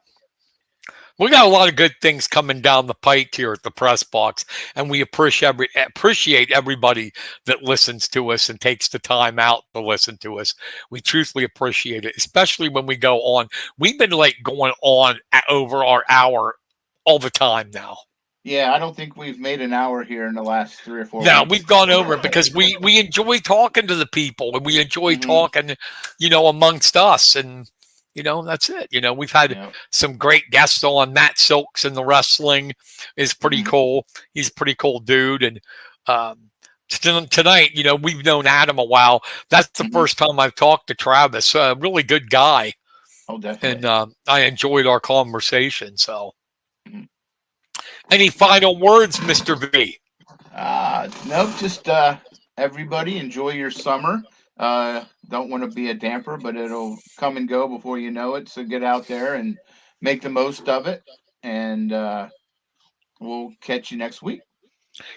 [SPEAKER 1] We got a lot of good things coming down the pike here at the press box, and we appreciate everybody that listens to us and takes the time out to listen to us. We truthfully appreciate it, especially when we go on. We've been like going on over our hour all the time now.
[SPEAKER 2] Yeah, I don't think we've made an hour here in the last 3 or 4
[SPEAKER 1] No,
[SPEAKER 2] weeks.
[SPEAKER 1] we've gone over it because we enjoy talking to the people, and we enjoy
[SPEAKER 2] Mhm.
[SPEAKER 1] talking, amongst us, and that's it. We've had
[SPEAKER 2] Yeah.
[SPEAKER 1] some great guests on. Matt Silks in the wrestling is pretty
[SPEAKER 2] Mhm.
[SPEAKER 1] cool. He's a pretty cool dude, and tonight, we've known Adam a while. That's the
[SPEAKER 2] Mhm.
[SPEAKER 1] first time I've talked to Travis. A really good guy,
[SPEAKER 2] Oh, definitely.
[SPEAKER 1] and I enjoyed our conversation. So,
[SPEAKER 2] Mhm.
[SPEAKER 1] any final words, Mr. V?
[SPEAKER 2] Nope, just everybody enjoy your summer. Don't want to be a damper, but it'll come and go before you know it. So get out there and make the most of it. And we'll catch you next week.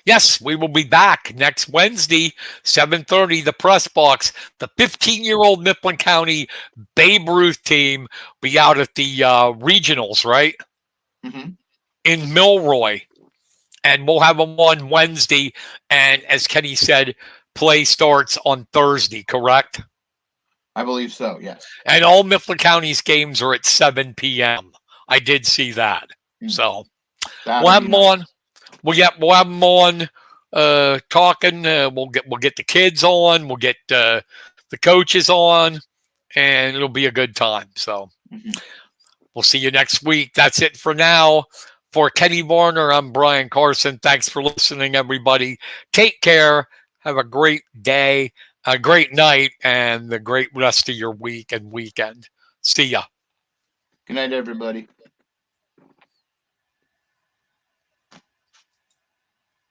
[SPEAKER 1] Yes, we will be back next Wednesday, 7:30, the press box. The 15-year-old Mifflin County Babe Ruth team be out at the regionals, right?
[SPEAKER 2] Hmm.
[SPEAKER 1] In Milroy. And we'll have them on Wednesday. And as Kenny said, play starts on Thursday, correct?
[SPEAKER 2] I believe so. Yes.
[SPEAKER 1] And all Mifflin County's games are at 7 p.m. I did see that. So
[SPEAKER 2] That'll
[SPEAKER 1] we'll have
[SPEAKER 2] be
[SPEAKER 1] them
[SPEAKER 2] nice.
[SPEAKER 1] on. We'll have them on talking. We'll get the kids on. We'll get the coaches on, and it'll be a good time. So
[SPEAKER 2] Mhm.
[SPEAKER 1] we'll see you next week. That's it for now. For Kenny Varner, I'm Brian Carson. Thanks for listening, everybody. Take care. Have a great day, a great night, and the great rest of your week and weekend. See ya.
[SPEAKER 2] Good night, everybody.